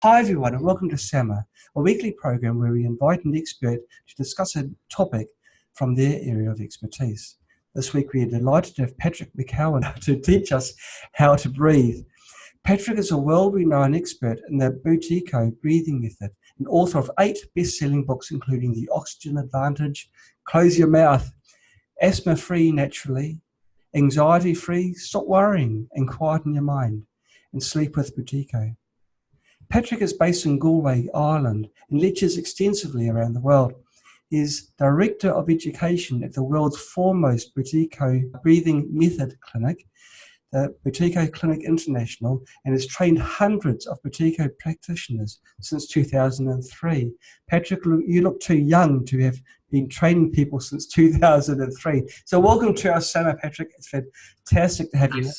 Hi everyone and welcome to SAMA, a weekly program where we invite an expert to discuss a topic from their area of expertise. This week we are delighted to have Patrick McKeown to teach us how to breathe. Patrick is a world-renowned expert in the Buteyko Breathing Method and author of 8 best-selling books including The Oxygen Advantage, Close Your Mouth, Asthma Free Naturally, Anxiety Free, Stop Worrying and Quieten Your Mind, and Sleep with Buteyko. Patrick is based in Galway, Ireland, and lectures extensively around the world. He is Director of Education at the world's foremost Buteyko Breathing Method Clinic, the Buteyko Clinic International, and has trained hundreds of Buteyko practitioners since 2003. Patrick, you look too young to have been training people since 2003. So welcome to our summer, Patrick. It's fantastic to have you here.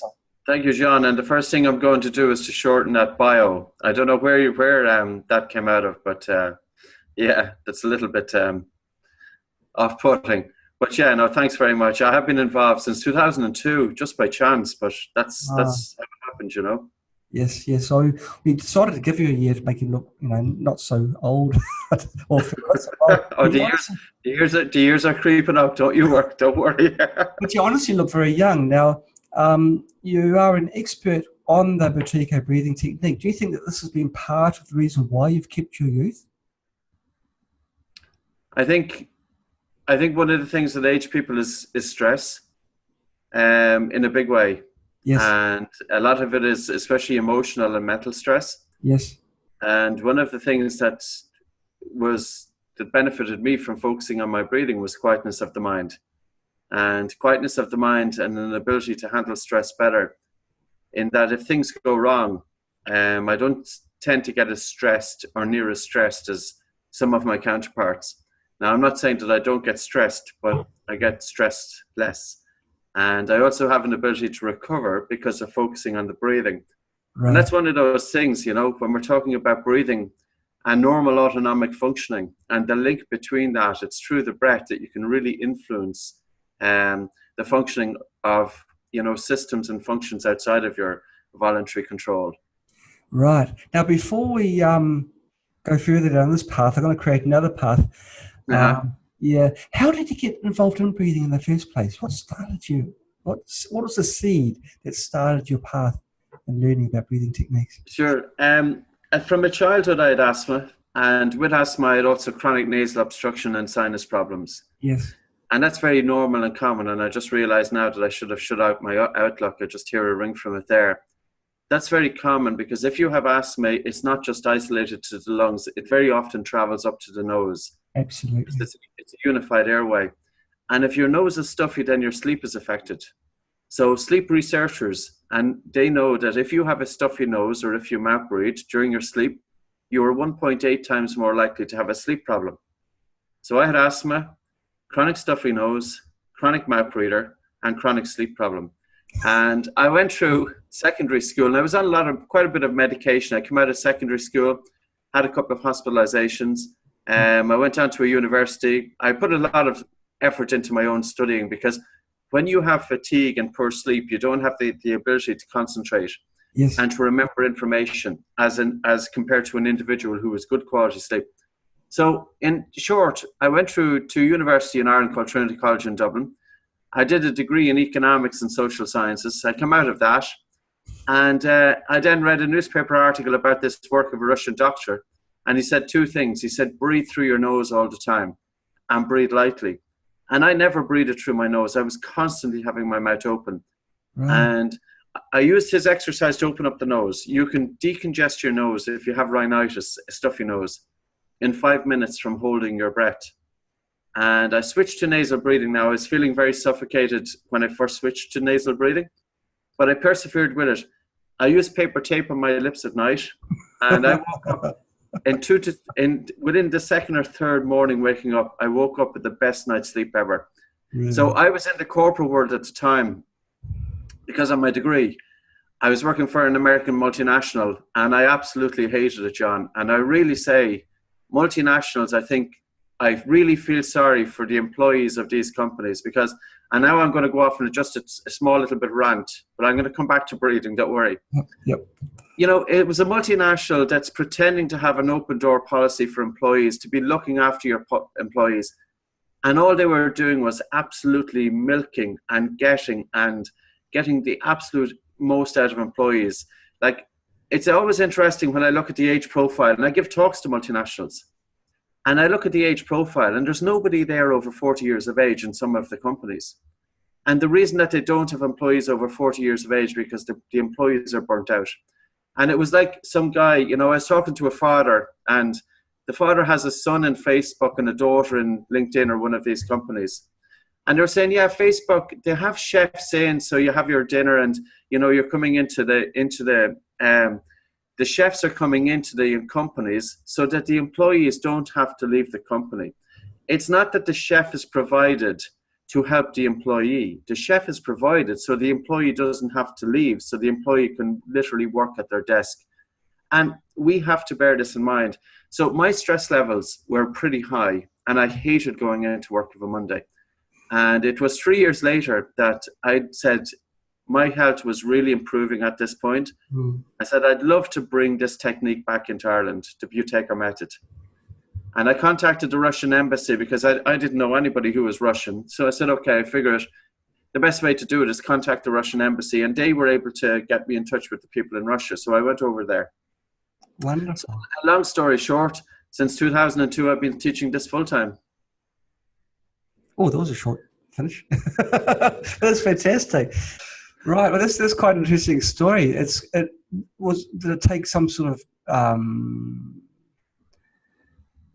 Thank you, John. And the first thing I'm going to do is to shorten that bio. I don't know where that came out of, but yeah, that's a little bit off-putting. But yeah, no, thanks very much. I have been involved since 2002, just by chance, but that's how it happened, you know. Yes. So we decided to give you a year to make you look, not so old. Or the years are creeping up. Don't worry. But you honestly look very young now. You are an expert on the Buteyko breathing technique. Do you think that this has been part of the reason why you've kept your youth? I think one of the things that age people is stress, in a big way. Yes. And a lot of it is especially emotional and mental stress. Yes. And one of the things that benefited me from focusing on my breathing was quietness of the mind. And quietness of the mind and an ability to handle stress better, in that if things go wrong, I don't tend to get as stressed or near as stressed as some of my counterparts. Now, I'm not saying that I don't get stressed, but I get stressed less. And I also have an ability to recover because of focusing on the breathing. Right. And that's one of those things, when we're talking about breathing and normal autonomic functioning and the link between that, it's through the breath that you can really influence the functioning of systems and functions outside of your voluntary control. Right. Now, before we go further down this path, I'm going to create another path. How did you get involved in breathing in the first place? What started you? What was the seed that started your path in learning about breathing techniques? Sure. From a childhood, I had asthma, and with asthma, I had also chronic nasal obstruction and sinus problems. Yes. And that's very normal and common. And I just realized now that I should have shut out my Outlook. I just hear a ring from it there. That's very common because if you have asthma, it's not just isolated to the lungs. It very often travels up to the nose. Absolutely. It's a unified airway. And if your nose is stuffy, then your sleep is affected. So sleep researchers, and they know that if you have a stuffy nose or if you mouth breathe during your sleep, you are 1.8 times more likely to have a sleep problem. So I had asthma, chronic stuffy nose, chronic mouth breather, and chronic sleep problem. And I went through secondary school, and I was on quite a bit of medication. I came out of secondary school, had a couple of hospitalizations. I went on to a university. I put a lot of effort into my own studying because when you have fatigue and poor sleep, you don't have the ability to concentrate. Yes. And to remember information as compared to an individual who has good quality sleep. So in short, I went through to university in Ireland called Trinity College in Dublin. I did a degree in economics and social sciences. I came out of that, and I then read a newspaper article about this work of a Russian doctor, and he said 2 things. He said, breathe through your nose all the time and breathe lightly. And I never breathed through my nose. I was constantly having my mouth open. Right. And I used his exercise to open up the nose. You can decongest your nose if you have rhinitis, a stuffy nose, in 5 minutes from holding your breath. And I switched to nasal breathing now. I was feeling very suffocated when I first switched to nasal breathing, but I persevered with it. I used paper tape on my lips at night, and I woke up within the second or third morning waking up, I woke up with the best night's sleep ever. Really? So I was in the corporate world at the time because of my degree. I was working for an American multinational, and I absolutely hated it, John. And I really say multinationals, I think, I really feel sorry for the employees of these companies because, and now I'm going to go off on just a small little bit rant, but I'm going to come back to breathing, don't worry. Yep. You know, it was a multinational that's pretending to have an open door policy for employees, to be looking after your employees. And all they were doing was absolutely milking and getting the absolute most out of employees. Like, it's always interesting when I look at the age profile, and I give talks to multinationals, and I look at the age profile, and there's nobody there over 40 years of age in some of the companies. And the reason that they don't have employees over 40 years of age because the employees are burnt out. And it was like some guy, you know, I was talking to a father, and the father has a son in Facebook and a daughter in LinkedIn or one of these companies. And they're saying, yeah, Facebook, they have chefs in, so you have your dinner and, you know, you're coming into the chefs are coming into the companies so that the employees don't have to leave the company. It's not that the chef is provided to help the employee. The chef is provided so the employee doesn't have to leave, so the employee can literally work at their desk. And we have to bear this in mind. So my stress levels were pretty high, and I hated going into work of a Monday. And it was 3 years later that I said my health was really improving at this point. I said, I'd love to bring this technique back into Ireland, the Buteyko method. And I contacted the Russian embassy because I didn't know anybody who was Russian. So I said, okay, I figured the best way to do it is contact the Russian embassy. And they were able to get me in touch with the people in Russia. So I went over there. Wonderful. So, long story short, since 2002, I've been teaching this full time. Oh, that was a short finish. That's fantastic. Right. Well, that's quite an interesting story. Did it take some sort of,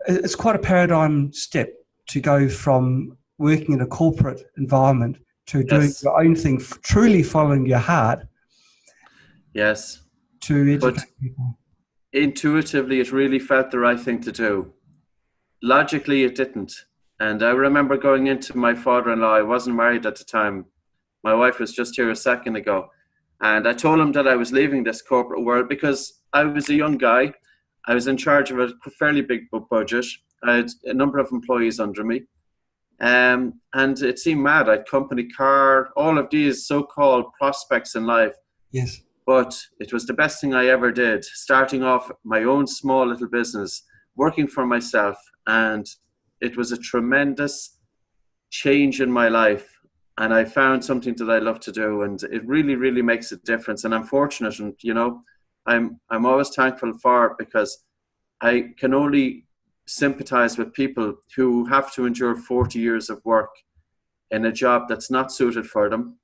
it's quite a paradigm step to go from working in a corporate environment to doing your own thing, truly following your heart. Yes. To educate people. Intuitively, it really felt the right thing to do. Logically, it didn't. And I remember going into my father-in-law. I wasn't married at the time. My wife was just here a second ago. And I told him that I was leaving this corporate world because I was a young guy. I was in charge of a fairly big budget. I had a number of employees under me. And it seemed mad. I had company car, all of these so-called prospects in life. Yes. But it was the best thing I ever did, starting off my own small little business, working for myself. And it was a tremendous change in my life. And I found something that I love to do. And it really, really makes a difference. And I'm fortunate. And, you know, I'm always thankful for it because I can only sympathize with people who have to endure 40 years of work in a job that's not suited for them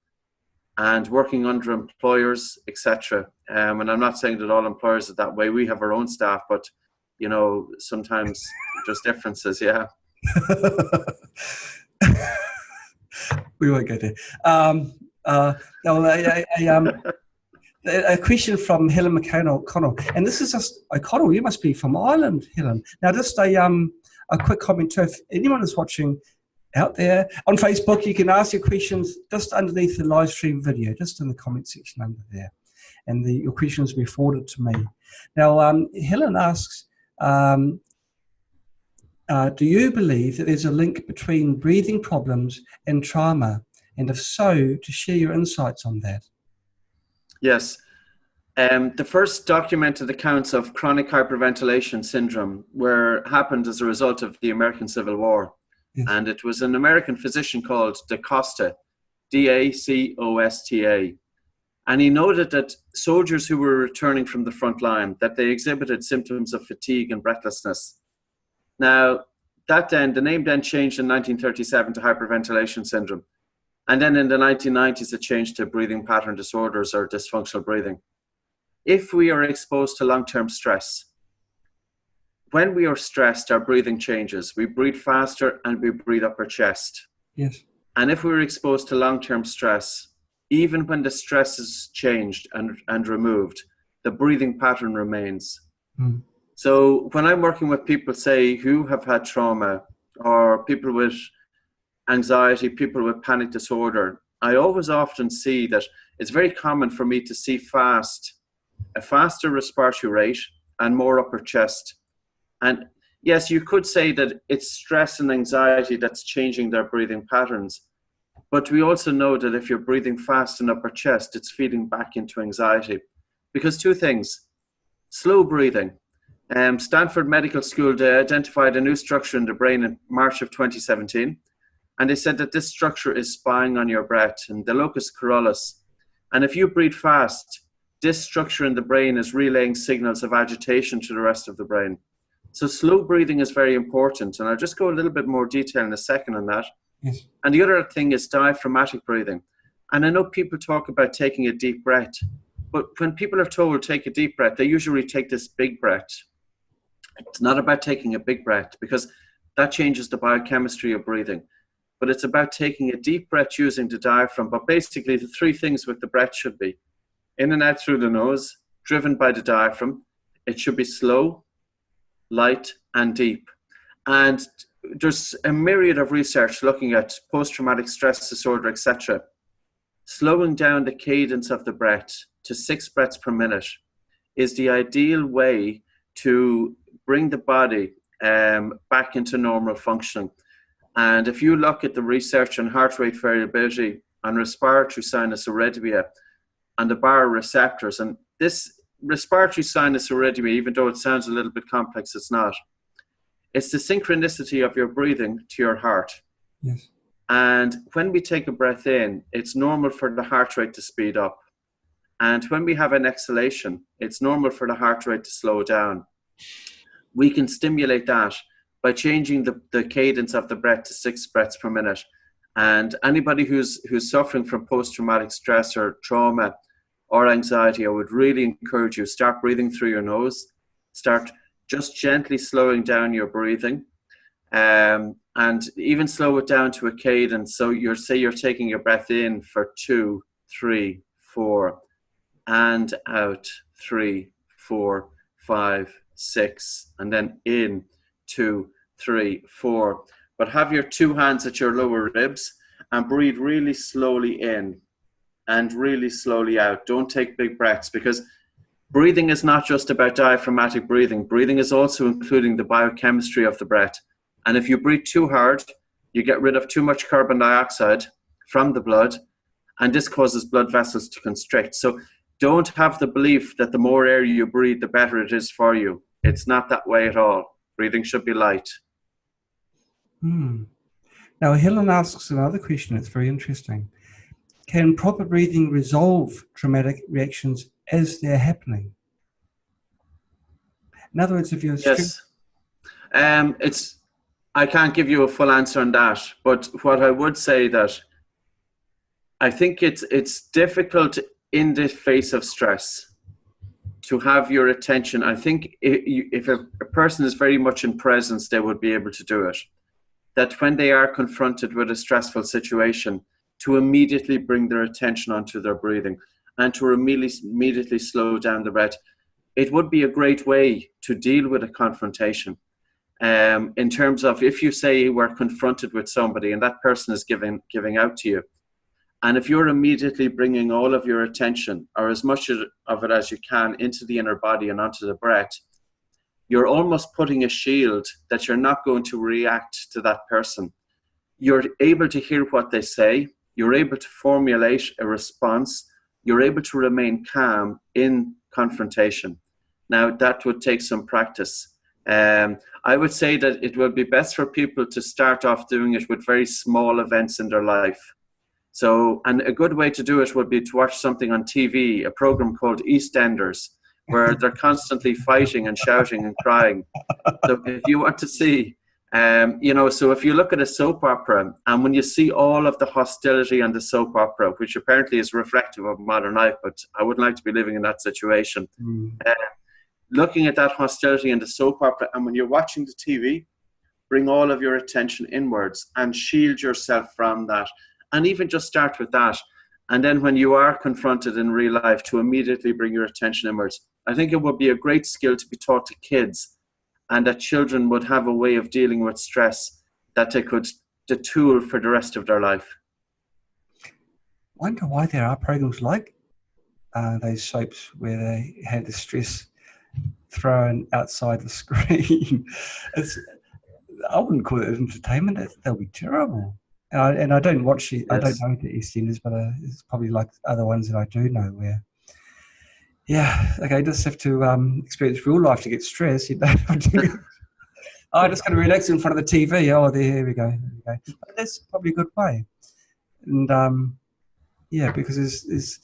and working under employers, etc. And I'm not saying that all employers are that way. We have our own staff, but, you know, sometimes there's differences, yeah. We won't go there. A question from Helen O'Connell, and this is just O'Connell. You must be from Ireland, Helen. Now, just a quick comment too. If anyone is watching out there on Facebook, you can ask your questions just underneath the live stream video, just in the comment section under there, and your questions will be forwarded to me. Now, Helen asks, do you believe that there's a link between breathing problems and trauma? And if so, to share your insights on that. Yes. The first documented accounts of chronic hyperventilation syndrome happened as a result of the American Civil War. Yes. And it was an American physician called DaCosta, D-A-C-O-S-T-A. And he noted that soldiers who were returning from the front line, that they exhibited symptoms of fatigue and breathlessness. Now, the name then changed in 1937 to hyperventilation syndrome. And then in the 1990s, it changed to breathing pattern disorders or dysfunctional breathing. If we are exposed to long-term stress, when we are stressed, our breathing changes. We breathe faster and we breathe up our chest. Yes. And if we're exposed to long-term stress, even when the stress is changed and removed, the breathing pattern remains. Mm. So when I'm working with people, say, who have had trauma, or people with anxiety, people with panic disorder, I always often see that it's very common for me to see a faster respiratory rate and more upper chest. And yes, you could say that it's stress and anxiety that's changing their breathing patterns. But we also know that if you're breathing fast in upper chest, it's feeding back into anxiety. Because two things, slow breathing. Stanford Medical School, they identified a new structure in the brain in March of 2017. And they said that this structure is spying on your breath, in the locus coeruleus. And if you breathe fast, this structure in the brain is relaying signals of agitation to the rest of the brain. So slow breathing is very important. And I'll just go a little bit more detail in a second on that. Yes. And the other thing is diaphragmatic breathing. And I know people talk about taking a deep breath, but when people are told take a deep breath, they usually take this big breath. It's not about taking a big breath, because that changes the biochemistry of breathing. But it's about taking a deep breath using the diaphragm. But basically, the three things with the breath should be in and out through the nose, driven by the diaphragm. It should be slow, light, and deep. And there's a myriad of research looking at post-traumatic stress disorder, etc. Slowing down the cadence of the breath to 6 breaths per minute is the ideal way to bring the body back into normal functioning. And if you look at the research on heart rate variability and respiratory sinus arrhythmia and the baroreceptors, and this respiratory sinus arrhythmia, even though it sounds a little bit complex, it's not. It's the synchronicity of your breathing to your heart. Yes. And when we take a breath in, it's normal for the heart rate to speed up. And when we have an exhalation, it's normal for the heart rate to slow down. We can stimulate that by changing the cadence of the breath to 6 breaths per minute. And anybody who's suffering from post-traumatic stress or trauma or anxiety, I would really encourage you, start breathing through your nose. Start just gently slowing down your breathing. And even slow it down to a cadence. So you're taking your breath in for 2, 3, 4, and out 3, 4, 5, 6, and then in 2, 3, 4. But have your 2 hands at your lower ribs and breathe really slowly in and really slowly out. Don't take big breaths, because breathing is not just about diaphragmatic breathing. Breathing is also including the biochemistry of the breath. And if you breathe too hard, you get rid of too much carbon dioxide from the blood, and this causes blood vessels to constrict. So don't have the belief that the more air you breathe, the better it is for you. It's not that way at all. Breathing should be light. Now, Helen asks another question that's very interesting. Can proper breathing resolve traumatic reactions as they're happening? In other words, if you're... Yes. I can't give you a full answer on that, but what I would say that I think it's difficult in the face of stress to have your attention. I think if a person is very much in presence, they would be able to do it. That when they are confronted with a stressful situation, to immediately bring their attention onto their breathing and to immediately slow down the breath. It would be a great way to deal with a confrontation. In terms of, if you say you were confronted with somebody and that person is giving out to you, and if you're immediately bringing all of your attention, or as much of it as you can, into the inner body and onto the breath, you're almost putting a shield that you're not going to react to that person. You're able to hear what they say. You're able to formulate a response. You're able to remain calm in confrontation. Now, that would take some practice. I would say that it would be best for people to start off doing it with very small events in their life. So, and a good way to do it would be to watch something on TV, a program called EastEnders, where they're constantly fighting and shouting and crying. So if you want to see, so if you look at a soap opera, and when you see all of the hostility on the soap opera, which apparently is reflective of modern life, but I wouldn't like to be living in that situation. Looking at that hostility in the soap opera, and when you're watching the TV, bring all of your attention inwards and shield yourself from that. And even just start with that. And then when you are confronted in real life, to immediately bring your attention inwards. I think it would be a great skill to be taught to kids, and that children would have a way of dealing with stress that they could, the tool for the rest of their life. I wonder why there are programs like those soaps where they had the stress thrown outside the screen. I wouldn't call it entertainment. That would be terrible. And I don't watch it. I don't know the EastEnders, but it's probably like other ones that I do know where. Yeah, okay, you just have to experience real life to get stressed. You know, I just got to relax in front of the TV. Oh, here we go. But that's probably a good way. And yeah, because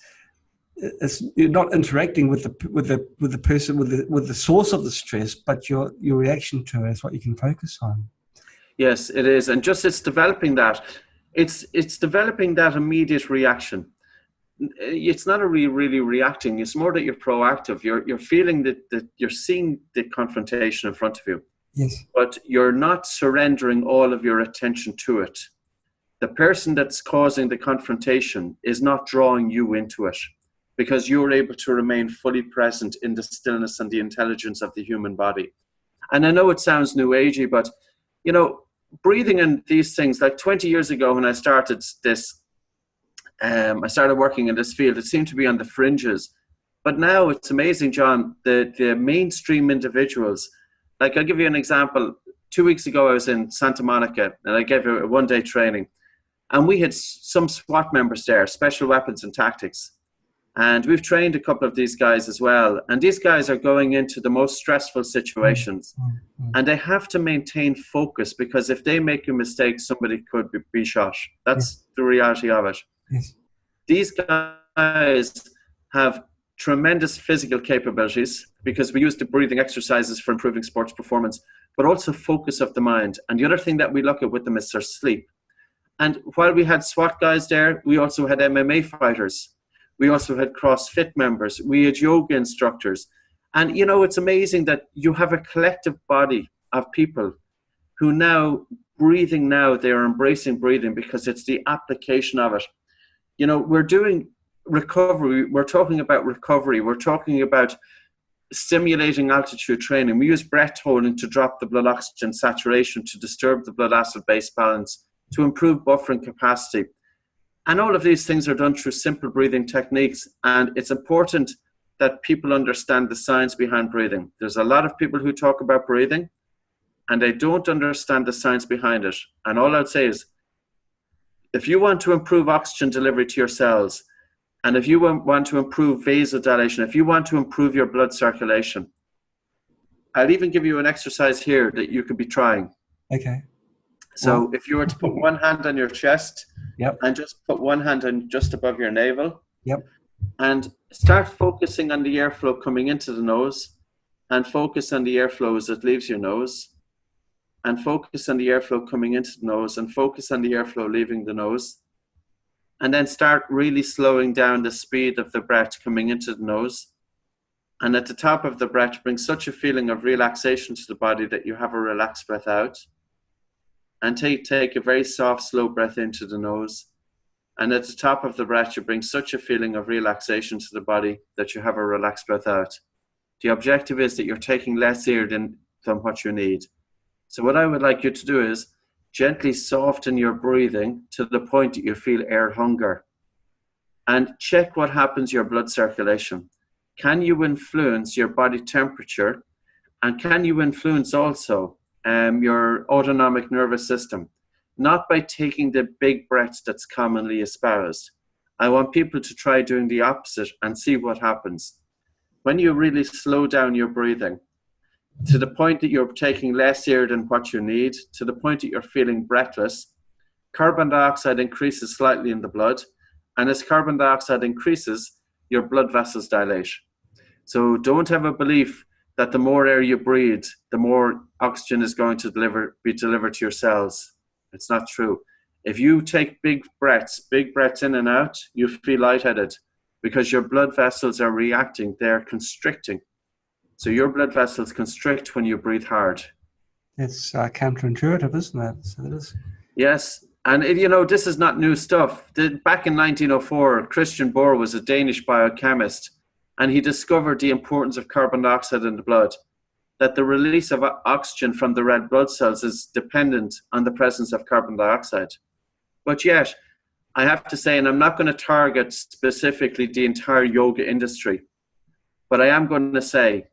you're not interacting with the person with the source of the stress, but your reaction to it is what you can focus on. Yes, it is, and just it's developing that. It's developing that immediate reaction. It's not really reacting. It's more that you're proactive. You're feeling that you're seeing the confrontation in front of you. Yes. But you're not surrendering all of your attention to it. The person that's causing the confrontation is not drawing you into it, because you're able to remain fully present in the stillness and the intelligence of the human body. And I know it sounds new agey, but you know, breathing and these things, like 20 years ago when I started this, I started working in this field, it seemed to be on the fringes. But now it's amazing, John, the mainstream individuals. Like, I'll give you an example. 2 weeks ago, I was in Santa Monica and I gave a one-day training. And we had some SWAT members there, Special Weapons and Tactics. And we've trained a couple of these guys as well. And these guys are going into the most stressful situations. And they have to maintain focus, because if they make a mistake, somebody could be shot. That's the reality of it. Yes. These guys have tremendous physical capabilities, because we use the breathing exercises for improving sports performance, but also focus of the mind. And the other thing that we look at with them is their sleep. And while we had SWAT guys there, we also had MMA fighters. We also had CrossFit members. We had yoga instructors. And, you know, it's amazing that you have a collective body of people who now, breathing now, they are embracing breathing because it's the application of it. You know, we're doing recovery. We're talking about recovery. We're talking about stimulating altitude training. We use breath holding to drop the blood oxygen saturation, to disturb the blood acid-base balance, to improve buffering capacity. And all of these things are done through simple breathing techniques. And it's important that people understand the science behind breathing. There's a lot of people who talk about breathing and they don't understand the science behind it. And all I'd say is, if you want to improve oxygen delivery to your cells, and if you want to improve vasodilation, if you want to improve your blood circulation, I'll even give you an exercise here that you could be trying. Okay. So if you were to put one hand on your chest, and just put one hand on just above your navel, and start focusing on the airflow coming into the nose, and focus on the airflow as it leaves your nose, and focus on the airflow coming into the nose, and focus on the airflow leaving the nose. And then start really slowing down the speed of the breath coming into the nose. And at the top of the breath, bring such a feeling of relaxation to the body that you have a relaxed breath out. And take a very soft, slow breath into the nose. And at the top of the breath, you bring such a feeling of relaxation to the body that you have a relaxed breath out. The objective is that you're taking less air than what you need. So what I would like you to do is gently soften your breathing to the point that you feel air hunger. And check what happens to your blood circulation. Can you influence your body temperature? And can you influence also your autonomic nervous system? Not by taking the big breaths that's commonly espoused. I want people to try doing the opposite and see what happens. When you really slow down your breathing to the point that you're taking less air than what you need, to the point that you're feeling breathless, carbon dioxide increases slightly in the blood. And as carbon dioxide increases, your blood vessels dilate. So don't have a belief that the more air you breathe, the more oxygen is going to be delivered to your cells. It's not true. If you take big breaths in and out, you feel lightheaded because your blood vessels are reacting. They're constricting. So your blood vessels constrict when you breathe hard. It's counterintuitive, isn't it? So it is. Yes. And, you know, this is not new stuff. Back in 1904, Christian Bohr was a Danish biochemist, and he discovered the importance of carbon dioxide in the blood, that the release of oxygen from the red blood cells is dependent on the presence of carbon dioxide. But yet, I have to say, and I'm not going to target specifically the entire yoga industry, but I am going to say,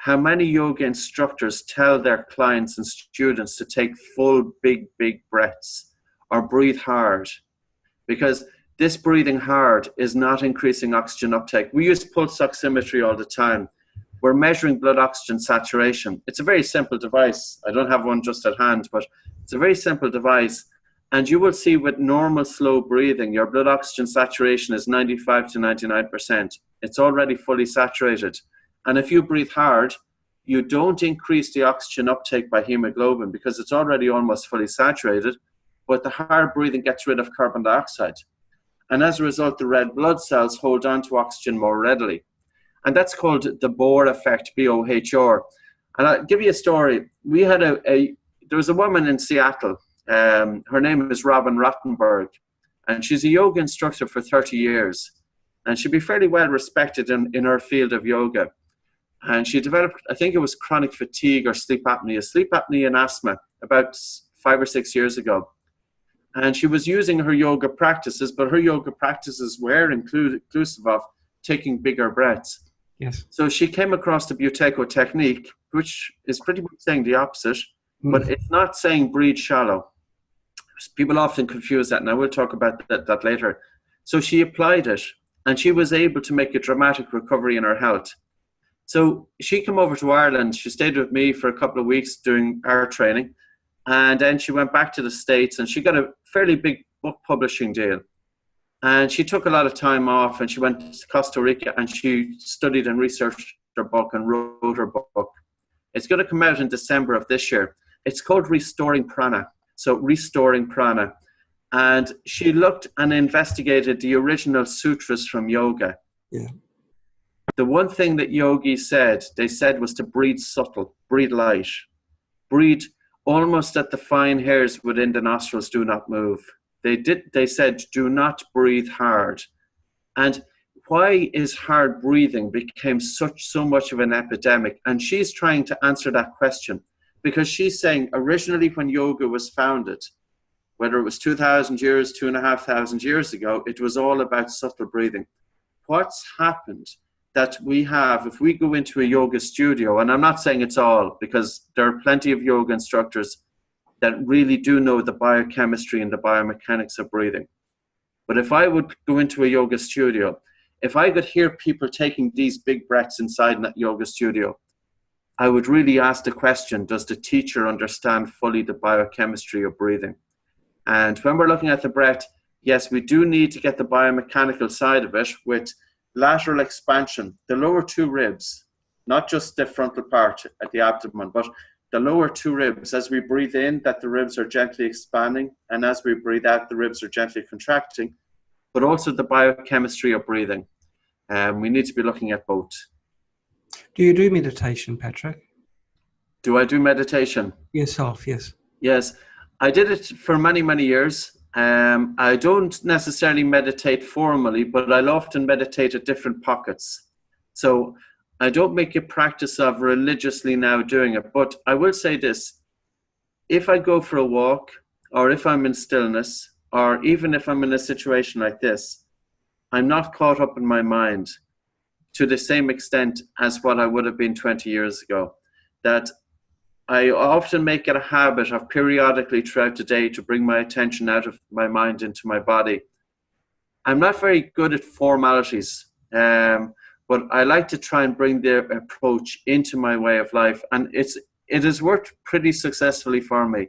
how many yoga instructors tell their clients and students to take full, big breaths or breathe hard, because this breathing hard is not increasing oxygen uptake. We use pulse oximetry all the time. We're measuring blood oxygen saturation. It's a very simple device. I don't have one just at hand, but it's a very simple device. And you will see with normal slow breathing, your blood oxygen saturation is 95 to 99%. It's already fully saturated. And if you breathe hard, you don't increase the oxygen uptake by hemoglobin because it's already almost fully saturated, but the hard breathing gets rid of carbon dioxide. And as a result, the red blood cells hold on to oxygen more readily. And that's called the Bohr effect, B-O-H-R. And I'll give you a story. We had there was a woman in Seattle. Her name is Robin Rottenberg, and she's a yoga instructor for 30 years. And she'd be fairly well respected in her field of yoga. And she developed, I think it was chronic fatigue or sleep apnea and asthma about 5 or 6 years ago. And she was using her yoga practices, but her yoga practices were inclusive of taking bigger breaths. Yes. So she came across the Buteyko technique, which is pretty much saying the opposite, but it's not saying breathe shallow. People often confuse that, and I will talk about that later. So she applied it, and she was able to make a dramatic recovery in her health. So she came over to Ireland. She stayed with me for a couple of weeks doing our training, and then she went back to the States, and she got a fairly big book publishing deal. And she took a lot of time off, and she went to Costa Rica, and she studied and researched her book and wrote her book. It's going to come out in December of this year. It's called Restoring Prana. So Restoring Prana. And she looked and investigated the original sutras from yoga. Yeah. The one thing that yogis said, they said was to breathe subtle, breathe light, breathe almost that the fine hairs within the nostrils do not move. They said, do not breathe hard. And why is hard breathing became so much of an epidemic? And she's trying to answer that question, because she's saying originally when yoga was founded, whether it was 2,000 years, 2,500 years ago, it was all about subtle breathing. What's happened that we have, if we go into a yoga studio, and I'm not saying it's all, because there are plenty of yoga instructors that really do know the biochemistry and the biomechanics of breathing. But if I would go into a yoga studio, if I could hear people taking these big breaths inside that yoga studio, I would really ask the question, does the teacher understand fully the biochemistry of breathing? And when we're looking at the breath, yes, we do need to get the biomechanical side of it with lateral expansion, the lower two ribs, not just the frontal part at the abdomen, but the lower two ribs. As we breathe in, that the ribs are gently expanding, and as we breathe out, the ribs are gently contracting, but also the biochemistry of breathing. We need to be looking at both. Do you do meditation, Patrick? Do I do meditation? Yourself, yes. Yes, I did it for many, many years. I don't necessarily meditate formally, but I'll often meditate at different pockets. So I don't make a practice of religiously now doing it, but I will say this. If I go for a walk, or if I'm in stillness, or even if I'm in a situation like this, I'm not caught up in my mind to the same extent as what I would have been 20 years ago. That I often make it a habit of periodically throughout the day to bring my attention out of my mind into my body. I'm not very good at formalities, but I like to try and bring the approach into my way of life, and it has worked pretty successfully for me.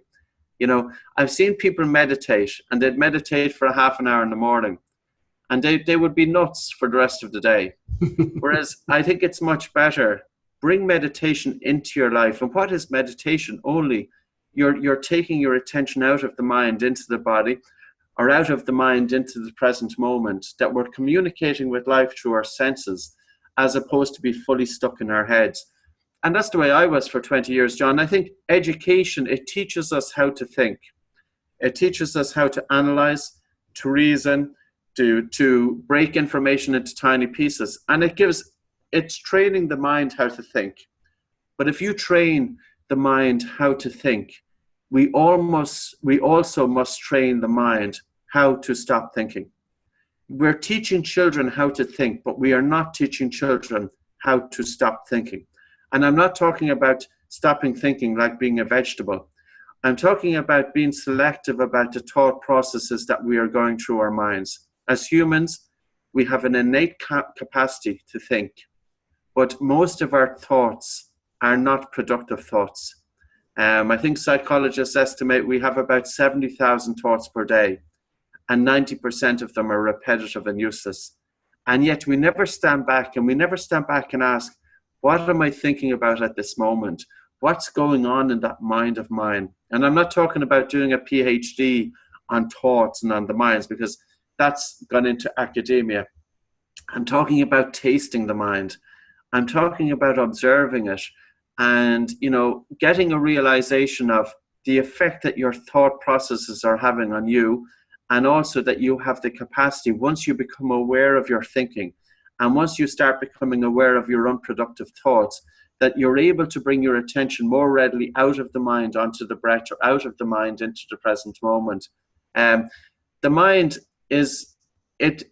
You know, I've seen people meditate, and they'd meditate for a half an hour in the morning, and they would be nuts for the rest of the day. Whereas I think it's much better. Bring meditation into your life. And what is meditation? Only you're taking your attention out of the mind into the body, or out of the mind into the present moment, that we're communicating with life through our senses, as opposed to be fully stuck in our heads. And that's the way I was for 20 years, John. I think education, it teaches us how to think. It teaches us how to analyze, to reason, to break information into tiny pieces. And it's training the mind how to think. But if you train the mind how to think, we also must train the mind how to stop thinking. We're teaching children how to think, but we are not teaching children how to stop thinking. And I'm not talking about stopping thinking like being a vegetable. I'm talking about being selective about the thought processes that we are going through our minds. As humans, we have an innate capacity to think, but most of our thoughts are not productive thoughts. I think psychologists estimate we have about 70,000 thoughts per day, and 90% of them are repetitive and useless. And yet we never stand back and ask, what am I thinking about at this moment? What's going on in that mind of mine? And I'm not talking about doing a PhD on thoughts and on the minds, because that's gone into academia. I'm talking about tasting the mind. I'm talking about observing it and, getting a realization of the effect that your thought processes are having on you, and also that you have the capacity, once you become aware of your thinking, and once you start becoming aware of your unproductive thoughts, that you're able to bring your attention more readily out of the mind onto the breath, or out of the mind into the present moment. The mind is,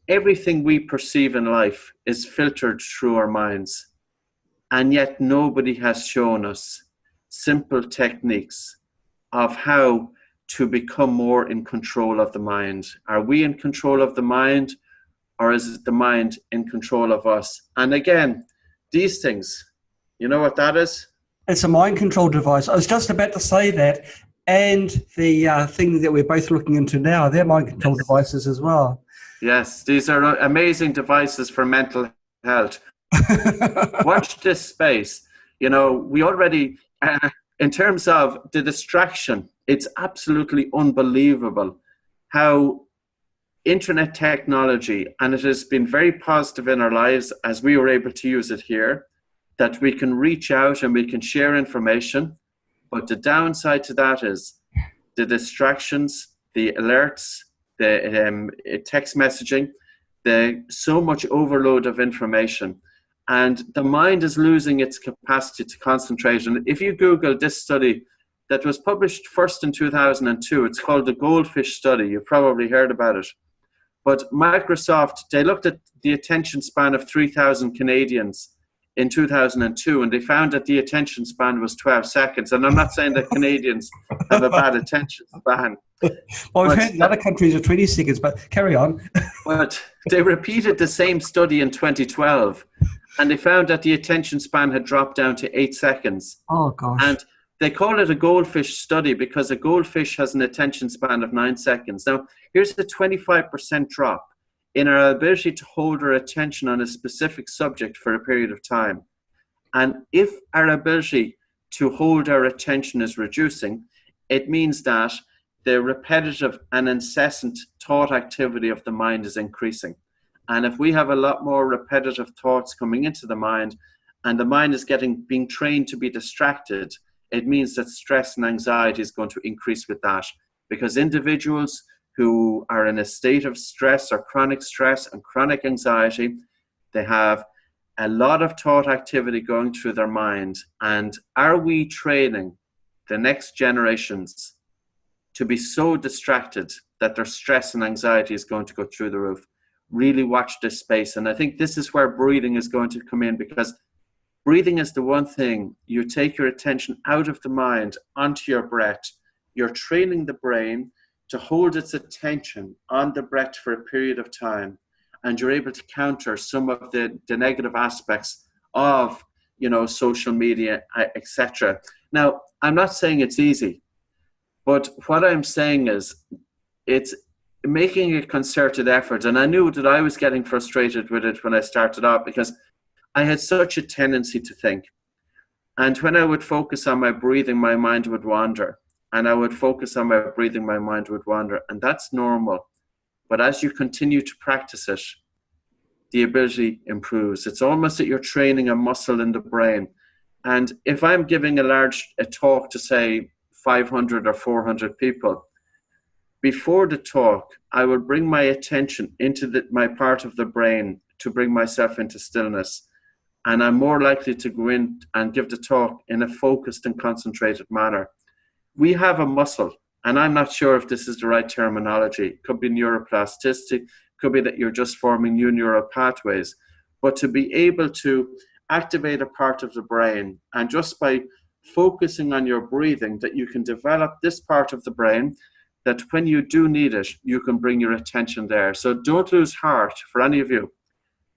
everything we perceive in life is filtered through our minds. And yet nobody has shown us simple techniques of how to become more in control of the mind. Are we in control of the mind, or is it the mind in control of us? And again, these things, you know what that is? It's a mind control device. I was just about to say that. And the thing that we're both looking into now, they're mind control devices as well. Yes, these are amazing devices for mental health. Watch this space. We already, in terms of the distraction, it's absolutely unbelievable how internet technology, and it has been very positive in our lives as we were able to use it here, that we can reach out and we can share information. But the downside to that is the distractions, the alerts, the text messaging, so much overload of information. And the mind is losing its capacity to concentrate. And if you Google this study that was published first in 2002, it's called the Goldfish Study. You've probably heard about it. But Microsoft, they looked at the attention span of 3,000 Canadians in 2002, and they found that the attention span was 12 seconds. And I'm not saying that Canadians have a bad attention span. Well, we've heard in other countries are 20 seconds, but carry on. But they repeated the same study in 2012, and they found that the attention span had dropped down to 8 seconds. Oh, gosh. And they call it a goldfish study because a goldfish has an attention span of 9 seconds. Now, here's a 25% drop in our ability to hold our attention on a specific subject for a period of time. And if our ability to hold our attention is reducing, it means that the repetitive and incessant thought activity of the mind is increasing. And if we have a lot more repetitive thoughts coming into the mind, and the mind is being trained to be distracted, it means that stress and anxiety is going to increase with that. Because individuals who are in a state of stress or chronic stress and chronic anxiety, they have a lot of thought activity going through their mind. And are we training the next generations to be so distracted that their stress and anxiety is going to go through the roof? Really watch this space. And I think this is where breathing is going to come in, because breathing is the one thing. You take your attention out of the mind onto your breath. You're training the brain to hold its attention on the breath for a period of time, and you're able to counter some of the negative aspects of, social media, etc. Now, I'm not saying it's easy, but what I'm saying is it's making a concerted effort. And I knew that I was getting frustrated with it when I started out, because I had such a tendency to think. And when I would focus on my breathing, my mind would wander. And I would focus on my breathing, my mind would wander. And that's normal. But as you continue to practice it, the ability improves. It's almost that you're training a muscle in the brain. And if I'm giving a talk to, say, 500 or 400 people, before the talk, I will bring my attention into my part of the brain to bring myself into stillness. And I'm more likely to go in and give the talk in a focused and concentrated manner. We have a muscle, and I'm not sure if this is the right terminology. It could be neuroplasticity, could be that you're just forming new neural pathways. But to be able to activate a part of the brain. And just by focusing on your breathing, that you can develop this part of the brain that when you do need it, you can bring your attention there. So don't lose heart for any of you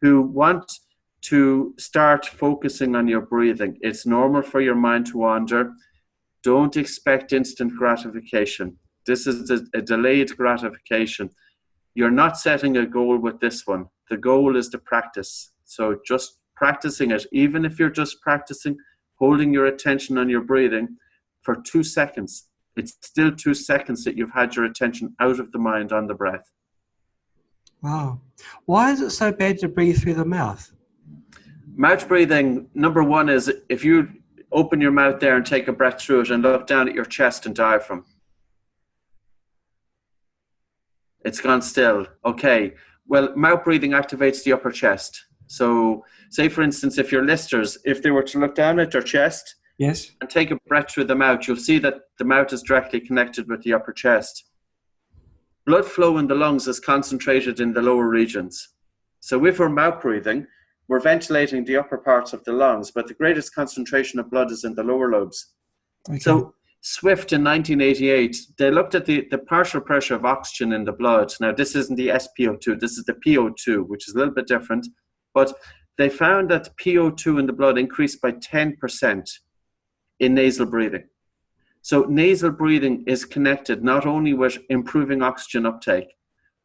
who want to start focusing on your breathing. It's normal for your mind to wander. Don't expect instant gratification. This is a delayed gratification. You're not setting a goal with this one. The goal is to practice. So just practicing it, even if you're just practicing holding your attention on your breathing for 2 seconds, it's still 2 seconds that you've had your attention out of the mind on the breath. Wow. Why is it so bad to breathe through the mouth? Mouth breathing, number one, is if you open your mouth there and take a breath through it and look down at your chest and diaphragm. It's gone still. Okay. Well, mouth breathing activates the upper chest. So say, for instance, if your listeners, if they were to look down at their chest, yes, and take a breath through the mouth, you'll see that the mouth is directly connected with the upper chest. Blood flow in the lungs is concentrated in the lower regions. So if we're mouth breathing, we're ventilating the upper parts of the lungs, but the greatest concentration of blood is in the lower lobes. Okay. So Swift in 1988, they looked at the partial pressure of oxygen in the blood. Now, this isn't the SpO2, this is the PO2, which is a little bit different. But they found that PO2 in the blood increased by 10% in nasal breathing. So nasal breathing is connected not only with improving oxygen uptake,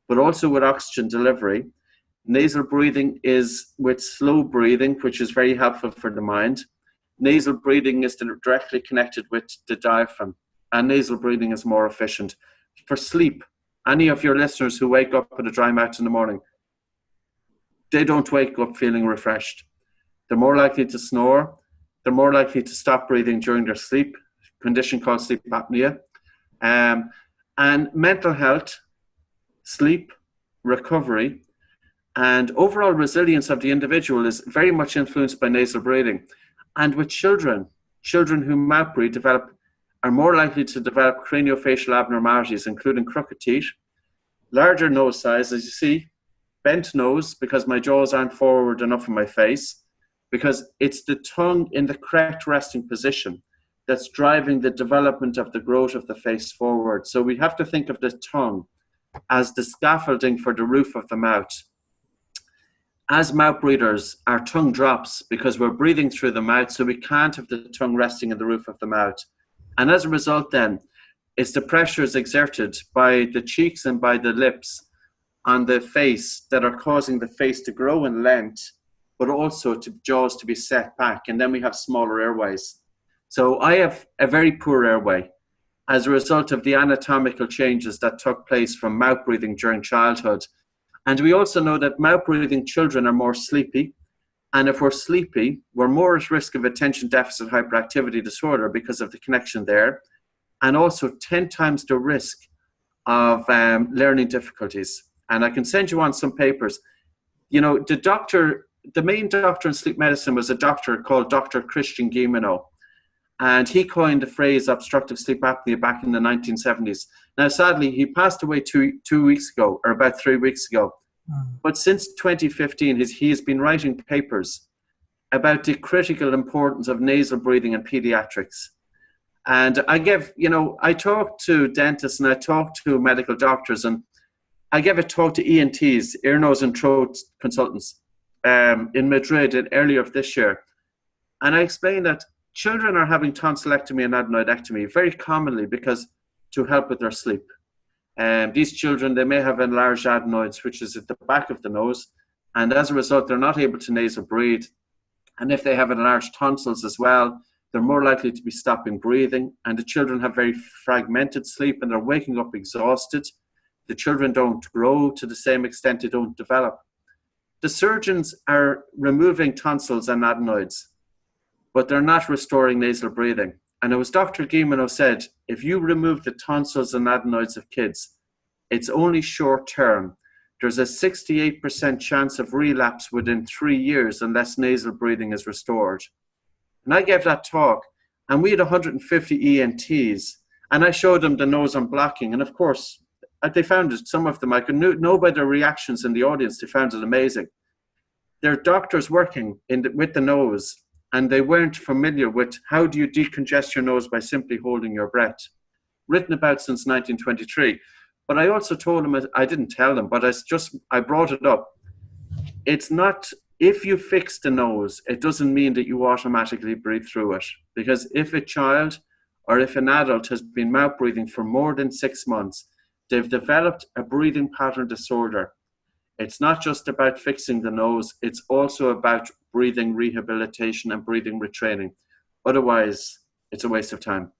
but also with oxygen delivery. Nasal breathing is with slow breathing, which is very helpful for the mind. Nasal breathing is directly connected with the diaphragm, and nasal breathing is more efficient. For sleep, any of your listeners who wake up with a dry mouth in the morning, they don't wake up feeling refreshed. They're more likely to snore. They're more likely to stop breathing during their sleep, a condition called sleep apnea. And mental health, sleep, recovery, and overall resilience of the individual is very much influenced by nasal breathing. And with children who mouth breathe are more likely to develop craniofacial abnormalities, including crooked teeth, larger nose size, as you see, bent nose because my jaws aren't forward enough in my face, because it's the tongue in the correct resting position that's driving the development of the growth of the face forward. So we have to think of the tongue as the scaffolding for the roof of the mouth. As mouth breathers, our tongue drops because we're breathing through the mouth, so we can't have the tongue resting in the roof of the mouth. And as a result then, it's the pressures exerted by the cheeks and by the lips on the face that are causing the face to grow in length, but also to jaws to be set back, and then we have smaller airways. So I have a very poor airway as a result of the anatomical changes that took place from mouth breathing during childhood. And we also know that mouth breathing children are more sleepy, and if we're sleepy, we're more at risk of attention deficit hyperactivity disorder because of the connection there, and also 10 times the risk of learning difficulties. And I can send you on some papers. You know, the main doctor in sleep medicine was a doctor called Dr. Christian Guilleminault. And he coined the phrase obstructive sleep apnea back in the 1970s. Now, sadly, he passed away two weeks ago, or about 3 weeks ago. But since 2015, he has been writing papers about the critical importance of nasal breathing in pediatrics. And I talk to dentists and I talk to medical doctors, and I gave a talk to ENTs, ear, nose and throat consultants, in Madrid earlier of this year. And I explained that children are having tonsillectomy and adenoidectomy very commonly because to help with their sleep. These children, they may have enlarged adenoids, which is at the back of the nose, and as a result, they're not able to nasal breathe. And if they have enlarged tonsils as well, they're more likely to be stopping breathing, and the children have very fragmented sleep and they're waking up exhausted. The children don't grow to the same extent, they don't develop. The surgeons are removing tonsils and adenoids, but they're not restoring nasal breathing. And it was Dr. Guilleminault said, if you remove the tonsils and adenoids of kids, it's only short term. There's a 68% chance of relapse within 3 years unless nasal breathing is restored. And I gave that talk, and we had 150 ENTs, and I showed them the nose unblocking. And of course, they found it, some of them, I could know by their reactions in the audience, they found it amazing. there are doctors working with the nose, and they weren't familiar with how do you decongest your nose by simply holding your breath. Written about since 1923. But I also told them, I didn't tell them, but I brought it up. It's not, if you fix the nose, it doesn't mean that you automatically breathe through it. Because if a child or if an adult has been mouth breathing for more than 6 months, they've developed a breathing pattern disorder. It's not just about fixing the nose, it's also about breathing rehabilitation and breathing retraining. Otherwise, it's a waste of time.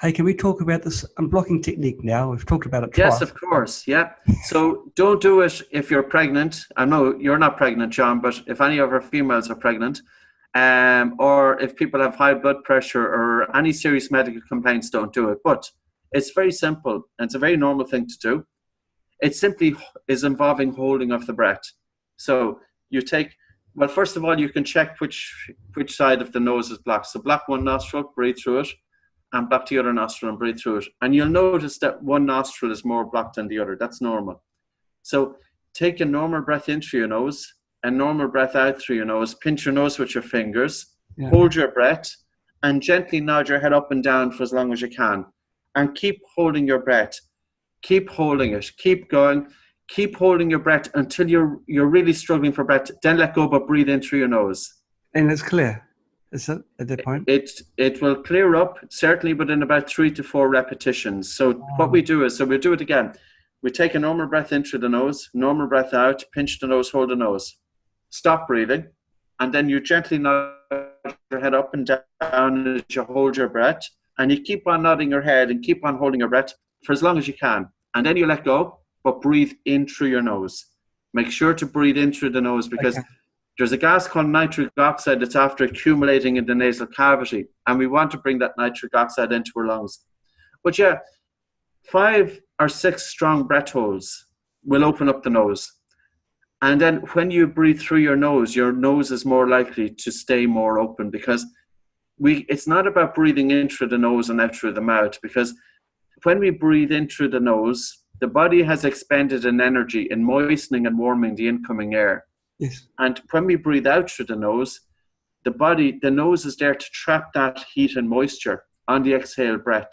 Hey, can we talk about this unblocking technique now? We've talked about it twice. Yes, of course, yeah. So don't do it if you're pregnant. I know you're not pregnant, John, but if any of our females are pregnant, or if people have high blood pressure or any serious medical complaints, don't do it. But it's very simple, and it's a very normal thing to do. It simply is involving holding of the breath. So you take, well, first of all, you can check which side of the nose is blocked. So block one nostril, breathe through it, and block the other nostril and breathe through it. And you'll notice that one nostril is more blocked than the other. That's normal. So take a normal breath in through your nose and normal breath out through your nose. Pinch your nose with your fingers, hold your breath, and gently nod your head up and down for as long as you can. And keep holding your breath. Keep holding it. Keep going. Keep holding your breath until you're really struggling for breath. Then let go, but breathe in through your nose. And it's clear. Is it at that point? It will clear up, certainly within about 3 to 4 repetitions. So what we do is, so we'll do it again. We take a normal breath in through the nose, normal breath out, pinch the nose, hold the nose. Stop breathing. And then you gently nod your head up and down as you hold your breath. And you keep on nodding your head and keep on holding your breath for as long as you can. And then you let go, but breathe in through your nose. Make sure to breathe in through the nose because there's a gas called nitric oxide that's after accumulating in the nasal cavity. And we want to bring that nitric oxide into our lungs. But yeah, 5 or 6 strong breath holds will open up the nose. And then when you breathe through your nose is more likely to stay more open because it's not about breathing in through the nose and out through the mouth, because when we breathe in through the nose, the body has expended an energy in moistening and warming the incoming air. Yes. And when we breathe out through the nose, the nose is there to trap that heat and moisture on the exhale breath.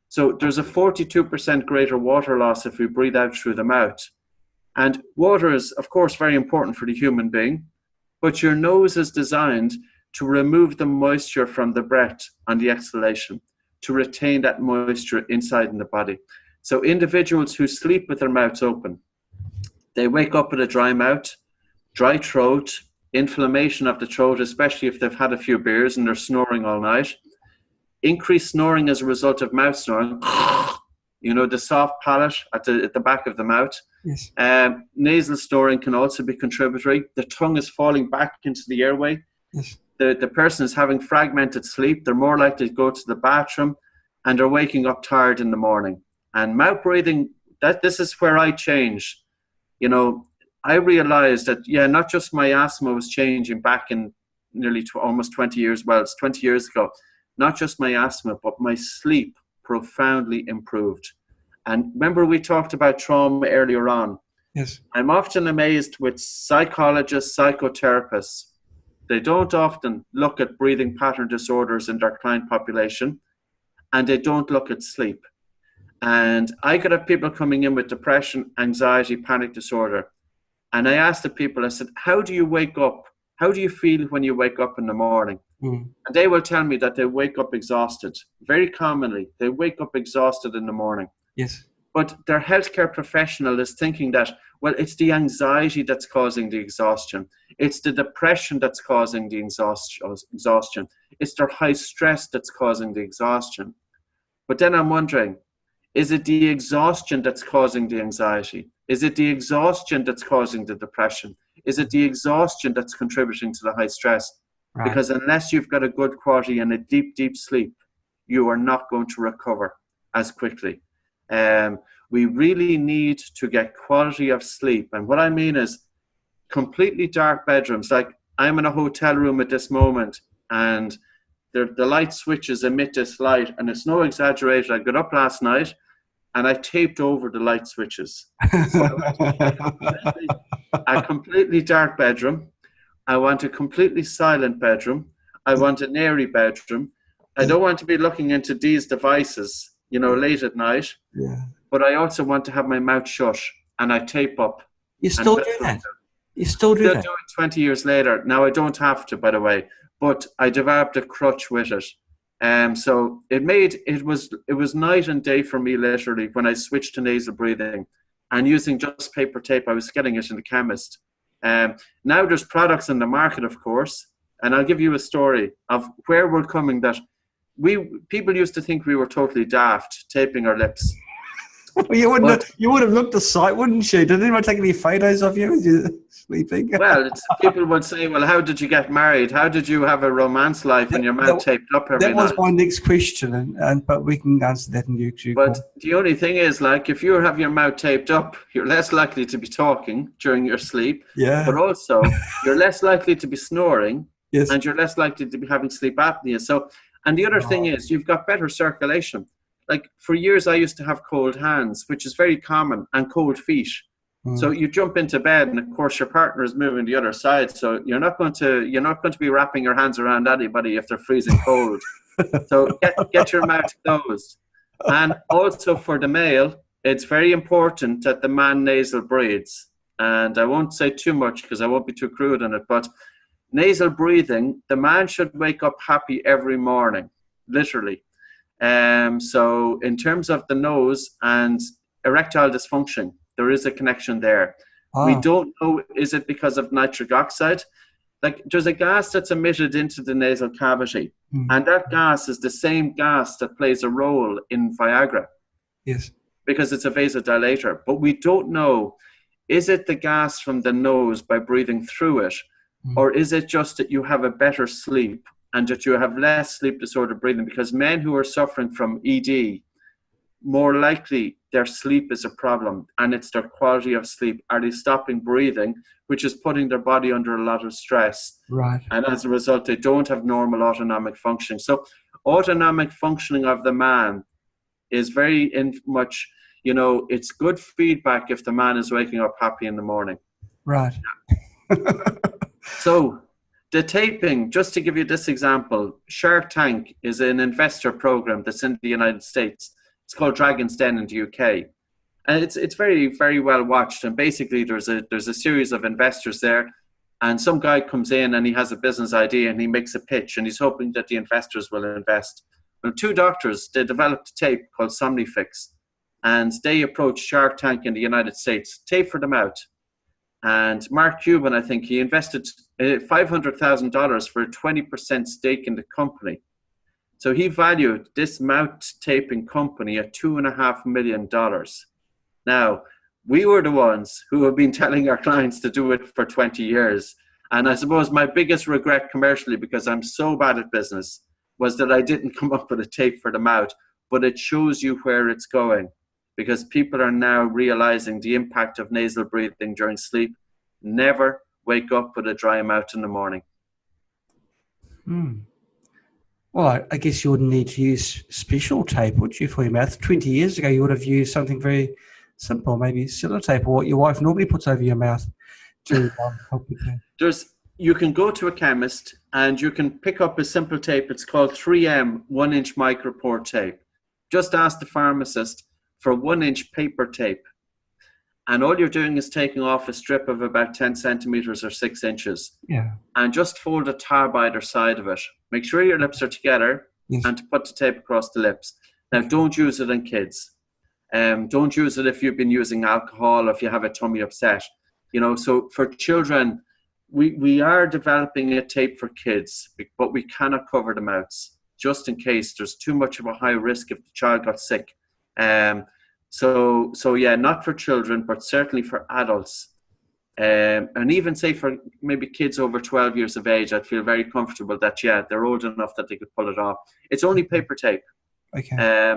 So there's a 42% greater water loss if we breathe out through the mouth. And water is, of course, very important for the human being, but your nose is designed to remove the moisture from the breath on the exhalation, to retain that moisture inside in the body. So individuals who sleep with their mouths open, they wake up with a dry mouth, dry throat, inflammation of the throat, especially if they've had a few beers and they're snoring all night. Increased snoring as a result of mouth snoring. You know, the soft palate at the back of the mouth. Yes. Nasal snoring can also be contributory. The tongue is falling back into the airway. Yes. The person is having fragmented sleep. They're more likely to go to the bathroom and they're waking up tired in the morning. And mouth breathing, this is where I changed. You know, I realized that, not just my asthma was changing back in nearly almost 20 years. Well, it's 20 years ago. Not just my asthma, but my sleep profoundly improved. And remember we talked about trauma earlier on. Yes. I'm often amazed with psychologists, psychotherapists. They don't often look at breathing pattern disorders in their client population, and they don't look at sleep. And I could have people coming in with depression, anxiety, panic disorder. And I asked the people, I said, how do you wake up? How do you feel when you wake up in the morning? And they will tell me that they wake up exhausted. Very commonly, they wake up exhausted in the morning. Yes. But their healthcare professional is thinking that, well, it's the anxiety that's causing the exhaustion. It's the depression that's causing the exhaustion. It's their high stress that's causing the exhaustion. But then I'm wondering, is it the exhaustion that's causing the anxiety? Is it the exhaustion that's causing the depression? Is it the exhaustion that's contributing to the high stress? Right. Because unless you've got a good quality and a deep, deep sleep, you are not going to recover as quickly. We really need to get quality of sleep. And what I mean is completely dark bedrooms. Like I'm in a hotel room at this moment and the light switches emit this light, and it's no exaggeration. I got up last night and I taped over the light switches. So a completely dark bedroom I want a completely silent bedroom. I want an airy bedroom. I don't want to be looking into these devices, you know, late at night. Yeah. But I also want to have my mouth shut, and I tape up. You still do that? You still do Still that? do it 20 years later. Now, I don't have to, by the way, but I developed a crutch with it. So it was night and day for me, literally, when I switched to nasal breathing and using just paper tape. I was getting it in the chemist. Now there's products in the market, of course, and I'll give you a story of where we're coming. That people used to think we were totally daft taping our lips. Well, you would have looked the sight, wouldn't you? Did anyone take any photos of you as you're sleeping? Well, people would say, well, how did you get married? How did you have a romance life when your mouth taped up every night? That was my next question, but we can answer that in YouTube. But the only thing is, like, if you have your mouth taped up, you're less likely to be talking during your sleep. Yeah. But also, you're less likely to be snoring. Yes. And you're less likely to be having sleep apnea. So, and the other thing is, you've got better circulation. Like, for years, I used to have cold hands, which is very common, and cold feet. So you jump into bed, and of course your partner is moving the other side. So you're not going to be wrapping your hands around anybody if they're freezing cold. So get your mouth closed. And also for the male, it's very important that the man nasal breathes. And I won't say too much because I won't be too crude on it, but nasal breathing, the man should wake up happy every morning, literally. So in terms of the nose and erectile dysfunction, there is a connection there. We don't know, is it because of nitric oxide? Like, there's a gas that's emitted into the nasal cavity, and that gas is the same gas that plays a role in Viagra. Yes. Because it's a vasodilator. But we don't know, is it the gas from the nose by breathing through it, or is it just that you have a better sleep and that you have less sleep disorder breathing? Because men who are suffering from ED, more likely their sleep is a problem, and it's their quality of sleep. Are they stopping breathing, which is putting their body under a lot of stress? Right. And as a result, they don't have normal autonomic functioning. So autonomic functioning of the man is very much, it's good feedback if the man is waking up happy in the morning. Right. So the taping, just to give you this example, Shark Tank is an investor program that's in the United States. It's called Dragon's Den in the UK. And it's very, very well watched. And basically there's a series of investors there, and some guy comes in and he has a business idea and he makes a pitch and he's hoping that the investors will invest. Well, two doctors, they developed a tape called Somnifix, and they approached Shark Tank in the United States, tape for them out. And Mark Cuban, I think, he invested $500,000 for a 20% stake in the company. So he valued this mouth taping company at $2.5 million. Now, we were the ones who have been telling our clients to do it for 20 years. And I suppose my biggest regret commercially, because I'm so bad at business, was that I didn't come up with a tape for the mouth. But it shows you where it's going, because people are now realizing the impact of nasal breathing during sleep. Never wake up with a dry mouth in the morning. Well, I guess you wouldn't need to use special tape, would you, for your mouth? 20 years ago, you would have used something very simple, maybe sellotape, or what your wife normally puts over your mouth to help you clear. You can go to a chemist and you can pick up a simple tape. It's called 3M 1-inch micropore tape. Just ask the pharmacist for 1-inch paper tape. And all you're doing is taking off a strip of about 10 centimeters or 6 inches. Yeah. And just fold a tab either side of it. Make sure your lips are together, and to put the tape across the lips. Now, don't use it in kids. Don't use it if you've been using alcohol, or if you have a tummy upset. So for children, we are developing a tape for kids, but we cannot cover the mouths, just in case there's too much of a high risk if the child got sick. So yeah, not for children, but certainly for adults. And even say for maybe kids over 12 years of age, I'd feel very comfortable that, they're old enough that they could pull it off. It's only paper tape. Okay.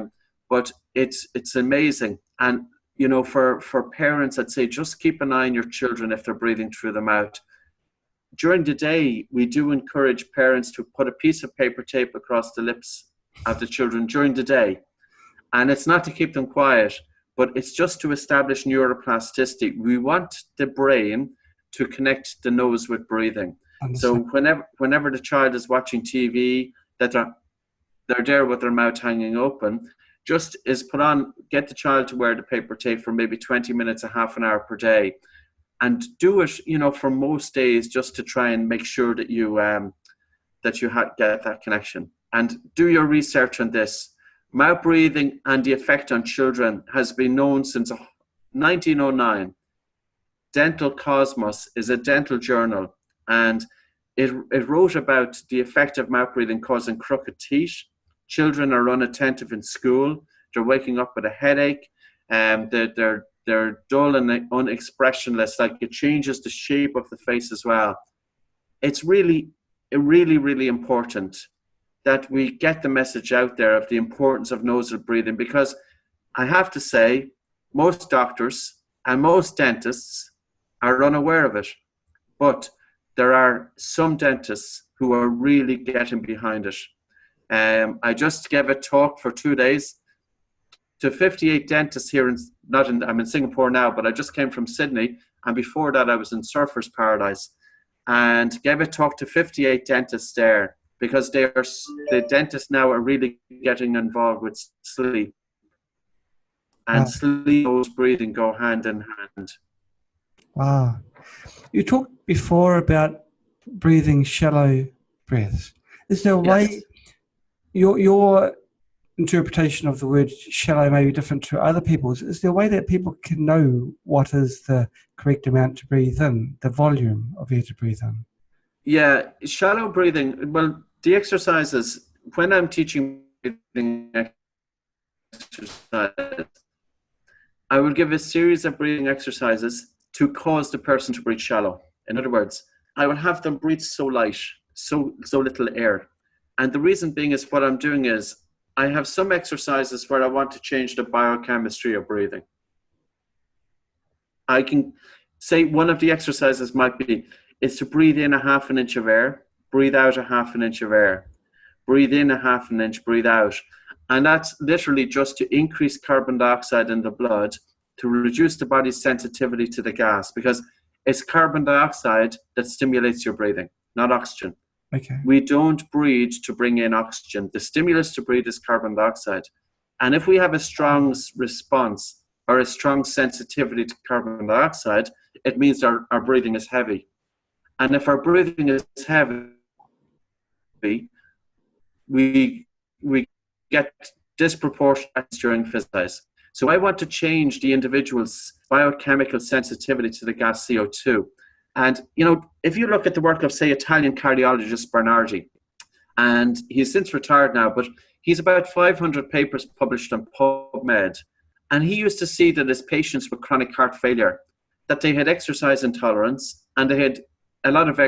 But it's amazing. And, for parents, I'd say just keep an eye on your children if they're breathing through the mouth. During the day, we do encourage parents to put a piece of paper tape across the lips of the children during the day. And it's not to keep them quiet, but it's just to establish neuroplasticity. We want the brain to connect the nose with breathing. So whenever the child is watching TV, that they're there with their mouth hanging open, just is get the child to wear the paper tape for maybe 20 minutes, a half an hour per day, and do it, for most days, just to try and make sure that you get that connection. And do your research on this. Mouth breathing and the effect on children has been known since 1909. Dental Cosmos is a dental journal, and it wrote about the effect of mouth breathing causing crooked teeth. Children are unattentive in school. They're waking up with a headache. They're dull and unexpressionless. Like, it changes the shape of the face as well. It's really important that we get the message out there of the importance of nasal breathing, because I have to say, most doctors and most dentists are unaware of it. But there are some dentists who are really getting behind it. I just gave a talk for 2 days to 58 dentists here I'm in Singapore now, but I just came from Sydney, and before that I was in Surfers Paradise, and gave a talk to 58 dentists there, because the dentists now are really getting involved with sleep. And sleep and nose breathing go hand in hand. Wow. You talked before about breathing shallow breaths. Is there a way, your interpretation of the word shallow may be different to other people's? Is there a way that people can know what is the correct amount to breathe in, the volume of air to breathe in? Yeah, shallow breathing, well, the exercises, when I'm teaching breathing exercises, I will give a series of breathing exercises to cause the person to breathe shallow. In other words, I will have them breathe so light, so little air. And the reason being is what I'm doing is I have some exercises where I want to change the biochemistry of breathing. I can say one of the exercises might be is to breathe in a half an inch of air, breathe out a half an inch of air, breathe in a half an inch, breathe out. And that's literally just to increase carbon dioxide in the blood, to reduce the body's sensitivity to the gas, because it's carbon dioxide that stimulates your breathing, not oxygen. Okay. We don't breathe to bring in oxygen. The stimulus to breathe is carbon dioxide. And if we have a strong response or a strong sensitivity to carbon dioxide, it means our breathing is heavy. And if our breathing is heavy, we get disproportionate during exercise. So I want to change the individual's biochemical sensitivity to the gas CO2. And, if you look at the work of, say, Italian cardiologist Bernardi, and he's since retired now, but he's about 500 papers published on PubMed. And he used to see that his patients with chronic heart failure, that they had exercise intolerance and they had a lot of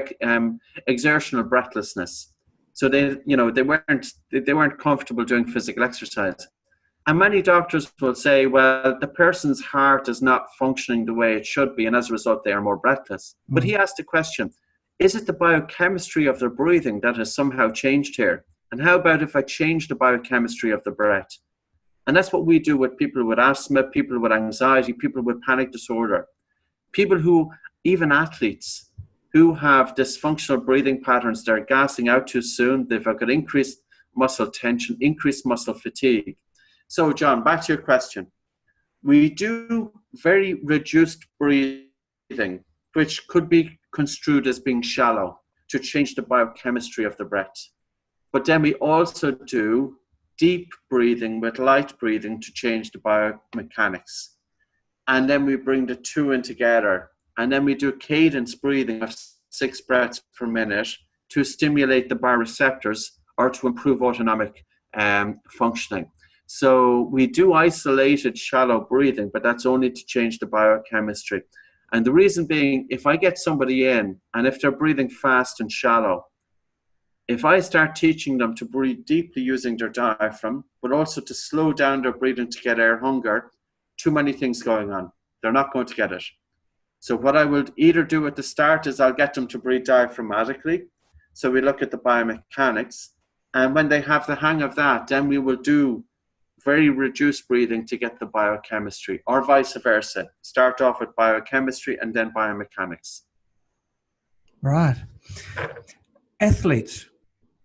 exertional breathlessness. So they weren't comfortable doing physical exercise. And many doctors will say, well, the person's heart is not functioning the way it should be, and as a result, they are more breathless. But he asked the question, is it the biochemistry of their breathing that has somehow changed here? And how about if I change the biochemistry of the breath? And that's what we do with people with asthma, people with anxiety, people with panic disorder, people who, even athletes, who have dysfunctional breathing patterns. They're gassing out too soon. They've got increased muscle tension, increased muscle fatigue. So, John, back to your question. We do very reduced breathing, which could be construed as being shallow, to change the biochemistry of the breath. But then we also do deep breathing with light breathing to change the biomechanics. And then we bring the two in together. And then we do cadence breathing of 6 breaths per minute to stimulate the bioreceptors or to improve autonomic functioning. So we do isolated shallow breathing, but that's only to change the biochemistry. And the reason being, if I get somebody in and if they're breathing fast and shallow, if I start teaching them to breathe deeply using their diaphragm, but also to slow down their breathing to get air hunger, too many things going on. They're not going to get it. So what I will either do at the start is I'll get them to breathe diaphragmatically. So we look at the biomechanics. And when they have the hang of that, then we will do very reduced breathing to get the biochemistry, or vice versa. Start off with biochemistry and then biomechanics. Right. Athletes.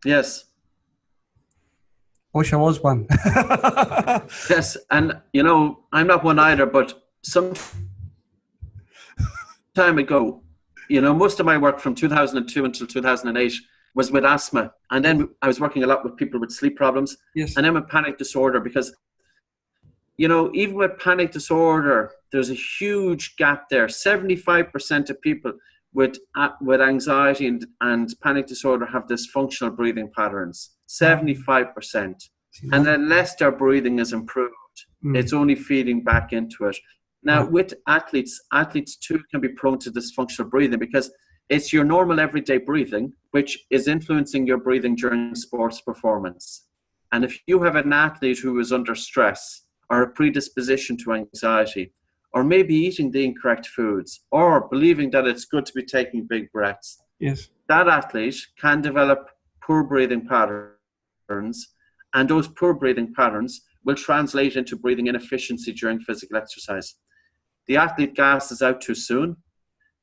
Yes. Wish I was one. Yes. And, you know, I'm not one either, but some time ago, you know, most of my work from 2002 until 2008 was with asthma. And then I was working a lot with people with sleep problems. Yes. And then with panic disorder, because, you know, even with panic disorder, there's a huge gap there. 75% of people with anxiety and panic disorder have dysfunctional breathing patterns. 75%. And unless their breathing is improved, it's only feeding back into it. Now, with athletes too can be prone to dysfunctional breathing because it's your normal everyday breathing, which is influencing your breathing during sports performance. And if you have an athlete who is under stress or a predisposition to anxiety, or maybe eating the incorrect foods, or believing that it's good to be taking big breaths, yes, that athlete can develop poor breathing patterns, and those poor breathing patterns will translate into breathing inefficiency during physical exercise. The athlete gasses out too soon.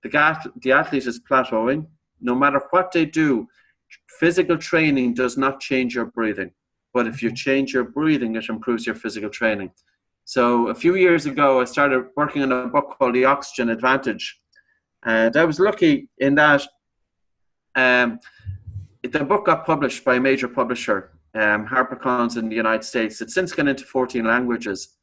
The athlete is plateauing. No matter what they do, physical training does not change your breathing. But if you change your breathing, it improves your physical training. So a few years ago, I started working on a book called The Oxygen Advantage. And I was lucky in that the book got published by a major publisher, HarperCollins in the United States. It's since gone into 14 languages.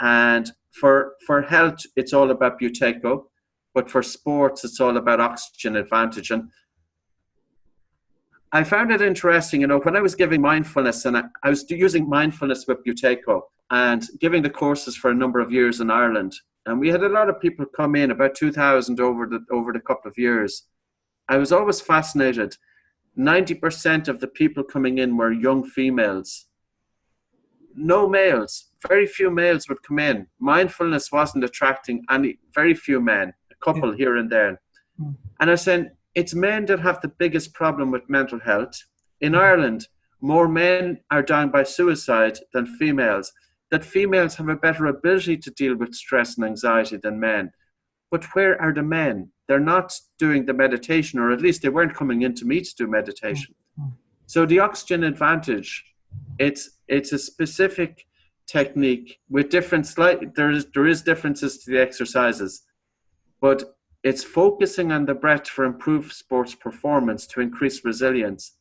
And for health, it's all about Buteyko, but for sports, it's all about Oxygen Advantage. And I found it interesting, you know, when I was giving mindfulness, and I was using mindfulness with Buteyko and giving the courses for a number of years in Ireland. And we had a lot of people come in, about 2,000 over the couple of years. I was always fascinated. 90% of the people coming in were young females. No males. Very few males would come in. Mindfulness wasn't attracting very few men, a couple here and there. And I said, it's men that have the biggest problem with mental health. In Ireland, more men are dying by suicide than females. That females have a better ability to deal with stress and anxiety than men. But where are the men? They're not doing the meditation, or at least they weren't coming in to me to do meditation. So the Oxygen Advantage, it's a specific technique with different there is differences to the exercises, but it's focusing on the breath for improved sports performance to increase resilience.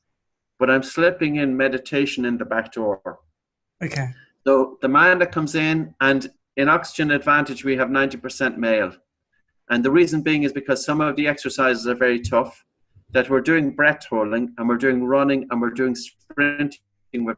But I'm slipping in meditation in the back door. Okay. So the man that comes in, and in Oxygen Advantage, we have 90% male. And the reason being is because some of the exercises are very tough, that we're doing breath holding, and we're doing running, and we're doing sprinting with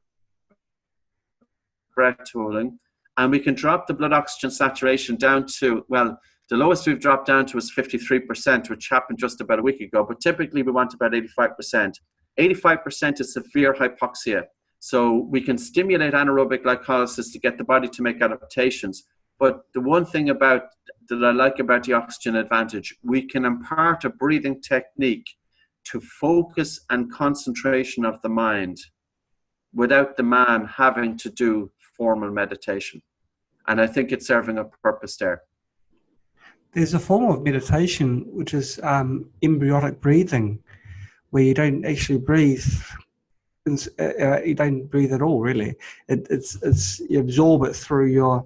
breath holding. And we can drop the blood oxygen saturation down to, well, the lowest we've dropped down to is 53%, which happened just about a week ago. But typically we want about 85%. 85% is severe hypoxia. So we can stimulate anaerobic glycolysis to get the body to make adaptations. But the one thing that I like about the Oxygen Advantage, we can impart a breathing technique to focus and concentration of the mind without the man having to do formal meditation. And I think it's serving a purpose there. There's a form of meditation which is embryonic breathing, where you don't actually breathe. You don't breathe at all, really. It's you absorb it through your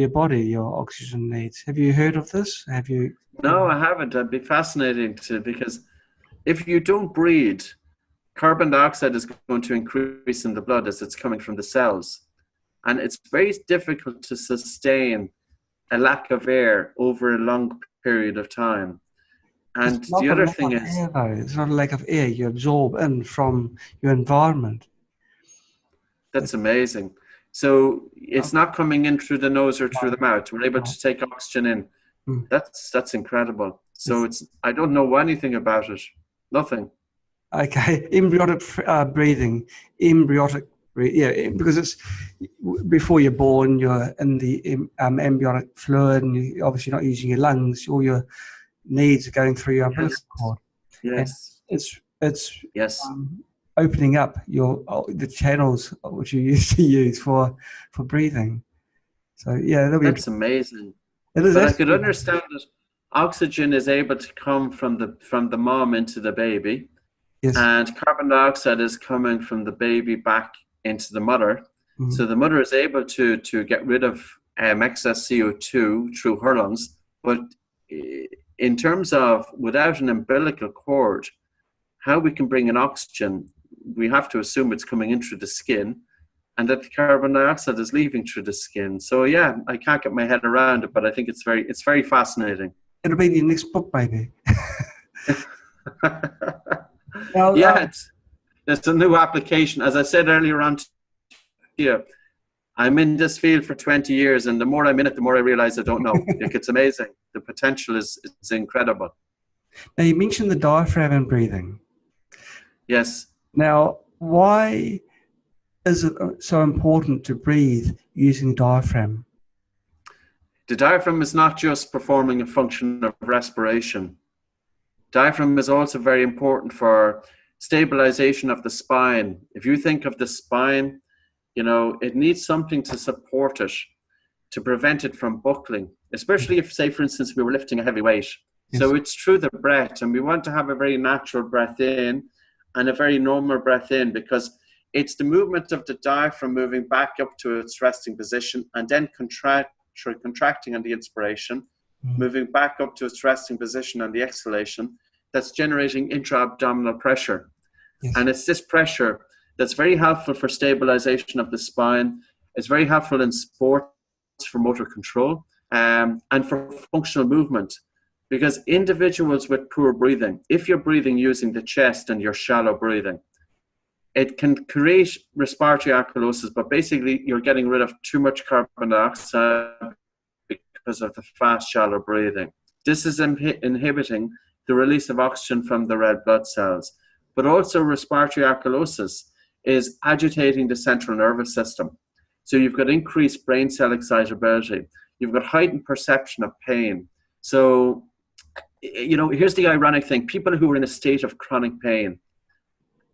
body, your oxygen needs. Have you heard of this? Have you? No, I haven't. It'd be fascinating because if you don't breathe, carbon dioxide is going to increase in the blood as it's coming from the cells. And it's very difficult to sustain a lack of air over a long period of time. And the other thing is, it's not a lack of air. You absorb in from your environment. That's amazing. So it's not coming in through the nose or through the mouth. We're able to take oxygen in. That's incredible. So I don't know anything about it. Nothing. Okay, embryonic breathing. Yeah, because it's before you're born, you're in the embryonic fluid, and you're obviously not using your lungs. All your needs are going through your umbilical cord. Yes. And it's opening up the channels which you used to use for breathing. So yeah, that's amazing. It is. But I could understand it. oxygen is able to come from the mom into the baby, Yes. and carbon dioxide is coming from the baby back into the mother. Mm. So the mother is able to get rid of excess CO2 through her lungs. But in terms of without an umbilical cord, how we can bring in oxygen, we have to assume it's coming in through the skin, and that the carbon dioxide is leaving through the skin. So yeah, I can't get my head around it, but I think it's very fascinating. It'll be the next book, maybe. Now, yeah, it's a new application. As I said earlier on, I'm in this field for 20 years, and the more I'm in it, the more I realize I don't know. Like, it's amazing. The potential is incredible. Now, you mentioned the diaphragm and breathing. Yes. Now, why is it so important to breathe using diaphragm? The diaphragm is not just performing a function of respiration. Diaphragm is also very important for stabilization of the spine. If you think of the spine, you know, it needs something to support it, to prevent it from buckling, especially if, say, for instance, we were lifting a heavy weight. Yes. So it's through the breath, and we want to have a very natural breath in and a very normal breath in, because it's the movement of the diaphragm moving back up to its resting position and then contracting on the inspiration, moving back up to its resting position on the exhalation, that's generating intra-abdominal pressure. Yes. And it's this pressure that's very helpful for stabilization of the spine. It's very helpful in sports for motor control and for functional movement. Because individuals with poor breathing, if you're breathing using the chest and you're shallow breathing, it can create respiratory alkalosis, but basically you're getting rid of too much carbon dioxide because of the fast, shallow breathing. This is inhibiting the release of oxygen from the red blood cells. But also respiratory alkalosis is agitating the central nervous system. So you've got increased brain cell excitability. You've got heightened perception of pain. So, you know, here's the ironic thing. People who are in a state of chronic pain,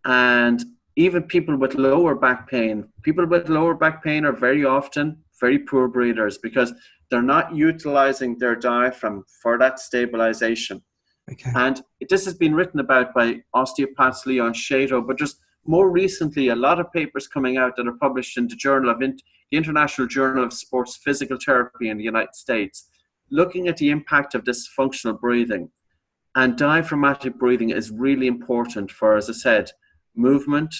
and even people with lower back pain are very often very poor breathers because they're not utilizing their diaphragm for that stabilization. Okay. And this has been written about by osteopaths Leon Shato, but just more recently, a lot of papers coming out that are published in the International Journal of Sports Physical Therapy in the United States, looking at the impact of this functional breathing. And diaphragmatic breathing is really important for, as I said, movement,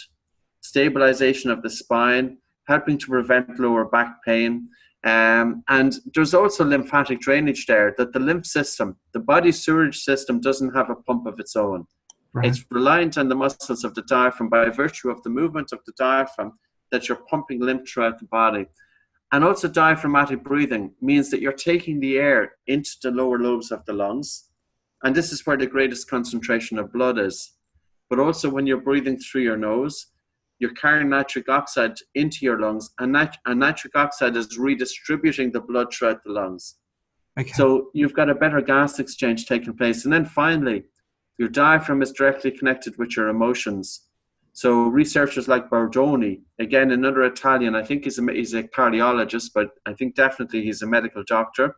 stabilization of the spine, helping to prevent lower back pain. And there's also lymphatic drainage there, that the lymph system, the body sewage system, doesn't have a pump of its own. Right. It's reliant on the muscles of the diaphragm by virtue of the movement of the diaphragm that you're pumping lymph throughout the body. And also diaphragmatic breathing means that you're taking the air into the lower lobes of the lungs. And this is where the greatest concentration of blood is. But also when you're breathing through your nose, you're carrying nitric oxide into your lungs, and nitric oxide is redistributing the blood throughout the lungs. Okay. So you've got a better gas exchange taking place. And then finally, your diaphragm is directly connected with your emotions. So researchers like Bordoni, again, another Italian, I think he's a cardiologist, but I think definitely he's a medical doctor.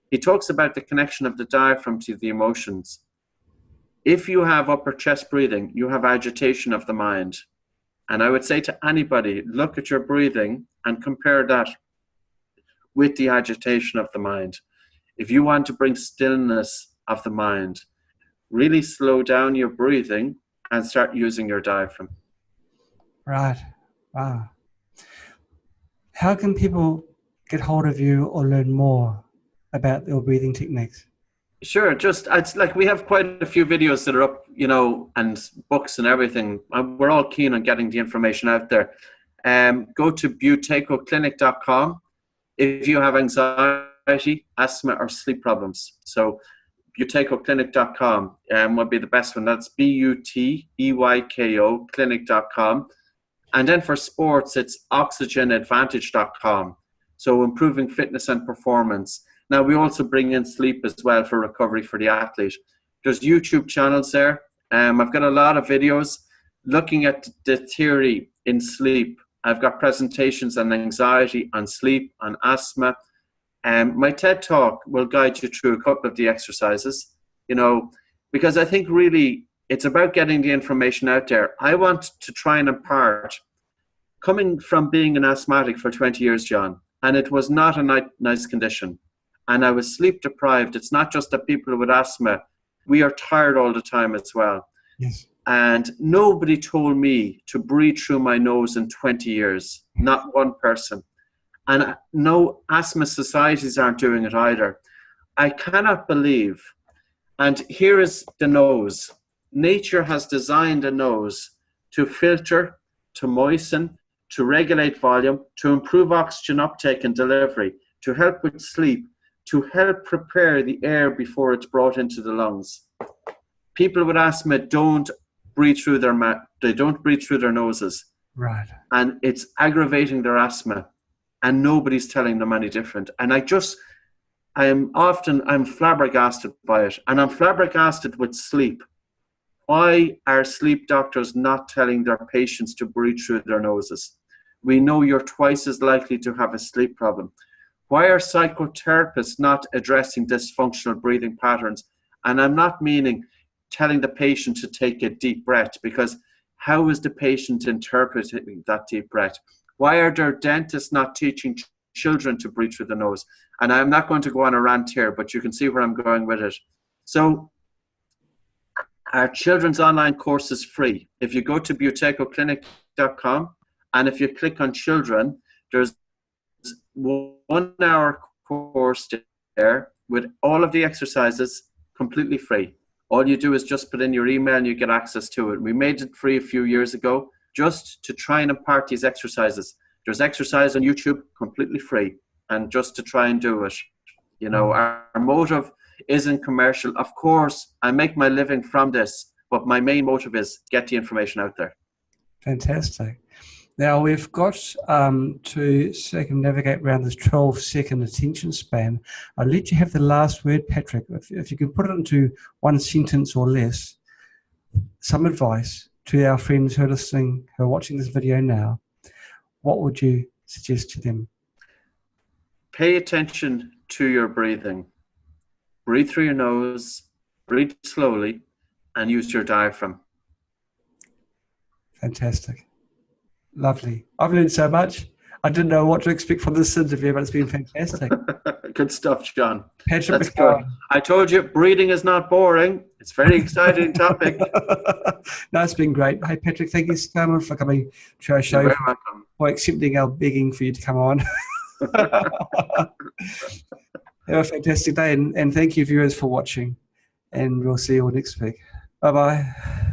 He talks about the connection of the diaphragm to the emotions. If you have upper chest breathing, you have agitation of the mind. And I would say to anybody, look at your breathing and compare that with the agitation of the mind. If you want to bring stillness of the mind, really slow down your breathing and start using your diaphragm. Right. Wow. How can people get hold of you or learn more about your breathing techniques? Sure. It's like we have quite a few videos that are up, you know, and books and everything. We're all keen on getting the information out there. Go to ButeykoClinic.com if you have anxiety, asthma, or sleep problems. So ButeykoClinic.com would be the best one. That's BUTEYKO Clinic.com. And then for sports, it's OxygenAdvantage.com. So improving fitness and performance. Now, we also bring in sleep as well for recovery for the athlete. There's YouTube channels there. I've got a lot of videos looking at the theory in sleep. I've got presentations on anxiety, on sleep, on asthma, My TED Talk will guide you through a couple of the exercises, you know, because I think really it's about getting the information out there. I want to try and impart, coming from being an asthmatic for 20 years, John, and it was not a nice condition. And I was sleep deprived. It's not just that people with asthma, we are tired all the time as well. Yes. And nobody told me to breathe through my nose in 20 years, not one person. And no asthma societies aren't doing it either. I cannot believe, and here is the nose. Nature has designed a nose to filter, to moisten, to regulate volume, to improve oxygen uptake and delivery, to help with sleep, to help prepare the air before it's brought into the lungs. People with asthma don't breathe through their noses. Right. And it's aggravating their asthma, and nobody's telling them any different. And I'm flabbergasted by it. And I'm flabbergasted with sleep. Why are sleep doctors not telling their patients to breathe through their noses? We know you're twice as likely to have a sleep problem. Why are psychotherapists not addressing dysfunctional breathing patterns? And I'm not meaning telling the patient to take a deep breath, because how is the patient interpreting that deep breath? Why are their dentists not teaching children to breathe through the nose? And I'm not going to go on a rant here, but you can see where I'm going with it. So our children's online course is free. If you go to buteykoclinic.com and if you click on children, there's 1 hour course there with all of the exercises completely free. All you do is just put in your email and you get access to it. We made it free a few years ago just to try and impart these exercises. There's exercise on YouTube completely free, and just to try and do it. You know, our motive isn't commercial. Of course, I make my living from this, but my main motive is get the information out there. Fantastic. Now we've got to circumnavigate around this 12-second attention span. I'll let you have the last word, Patrick. If you could put it into one sentence or less, some advice to our friends who are listening, who are watching this video now, what would you suggest to them? Pay attention to your breathing. Breathe through your nose, breathe slowly, and use your diaphragm. Fantastic. Lovely. I've learned so much. I didn't know what to expect from this interview, but it's been fantastic. Good stuff, John. Patrick That's McKeown. good. I told you, breathing is not boring. It's a very exciting topic. No, it's been great. Hey, Patrick, thank you so much for coming to our show. You're very welcome. For accepting our begging for you to come on. Have a fantastic day, and thank you, viewers, for watching. And we'll see you all next week. Bye-bye.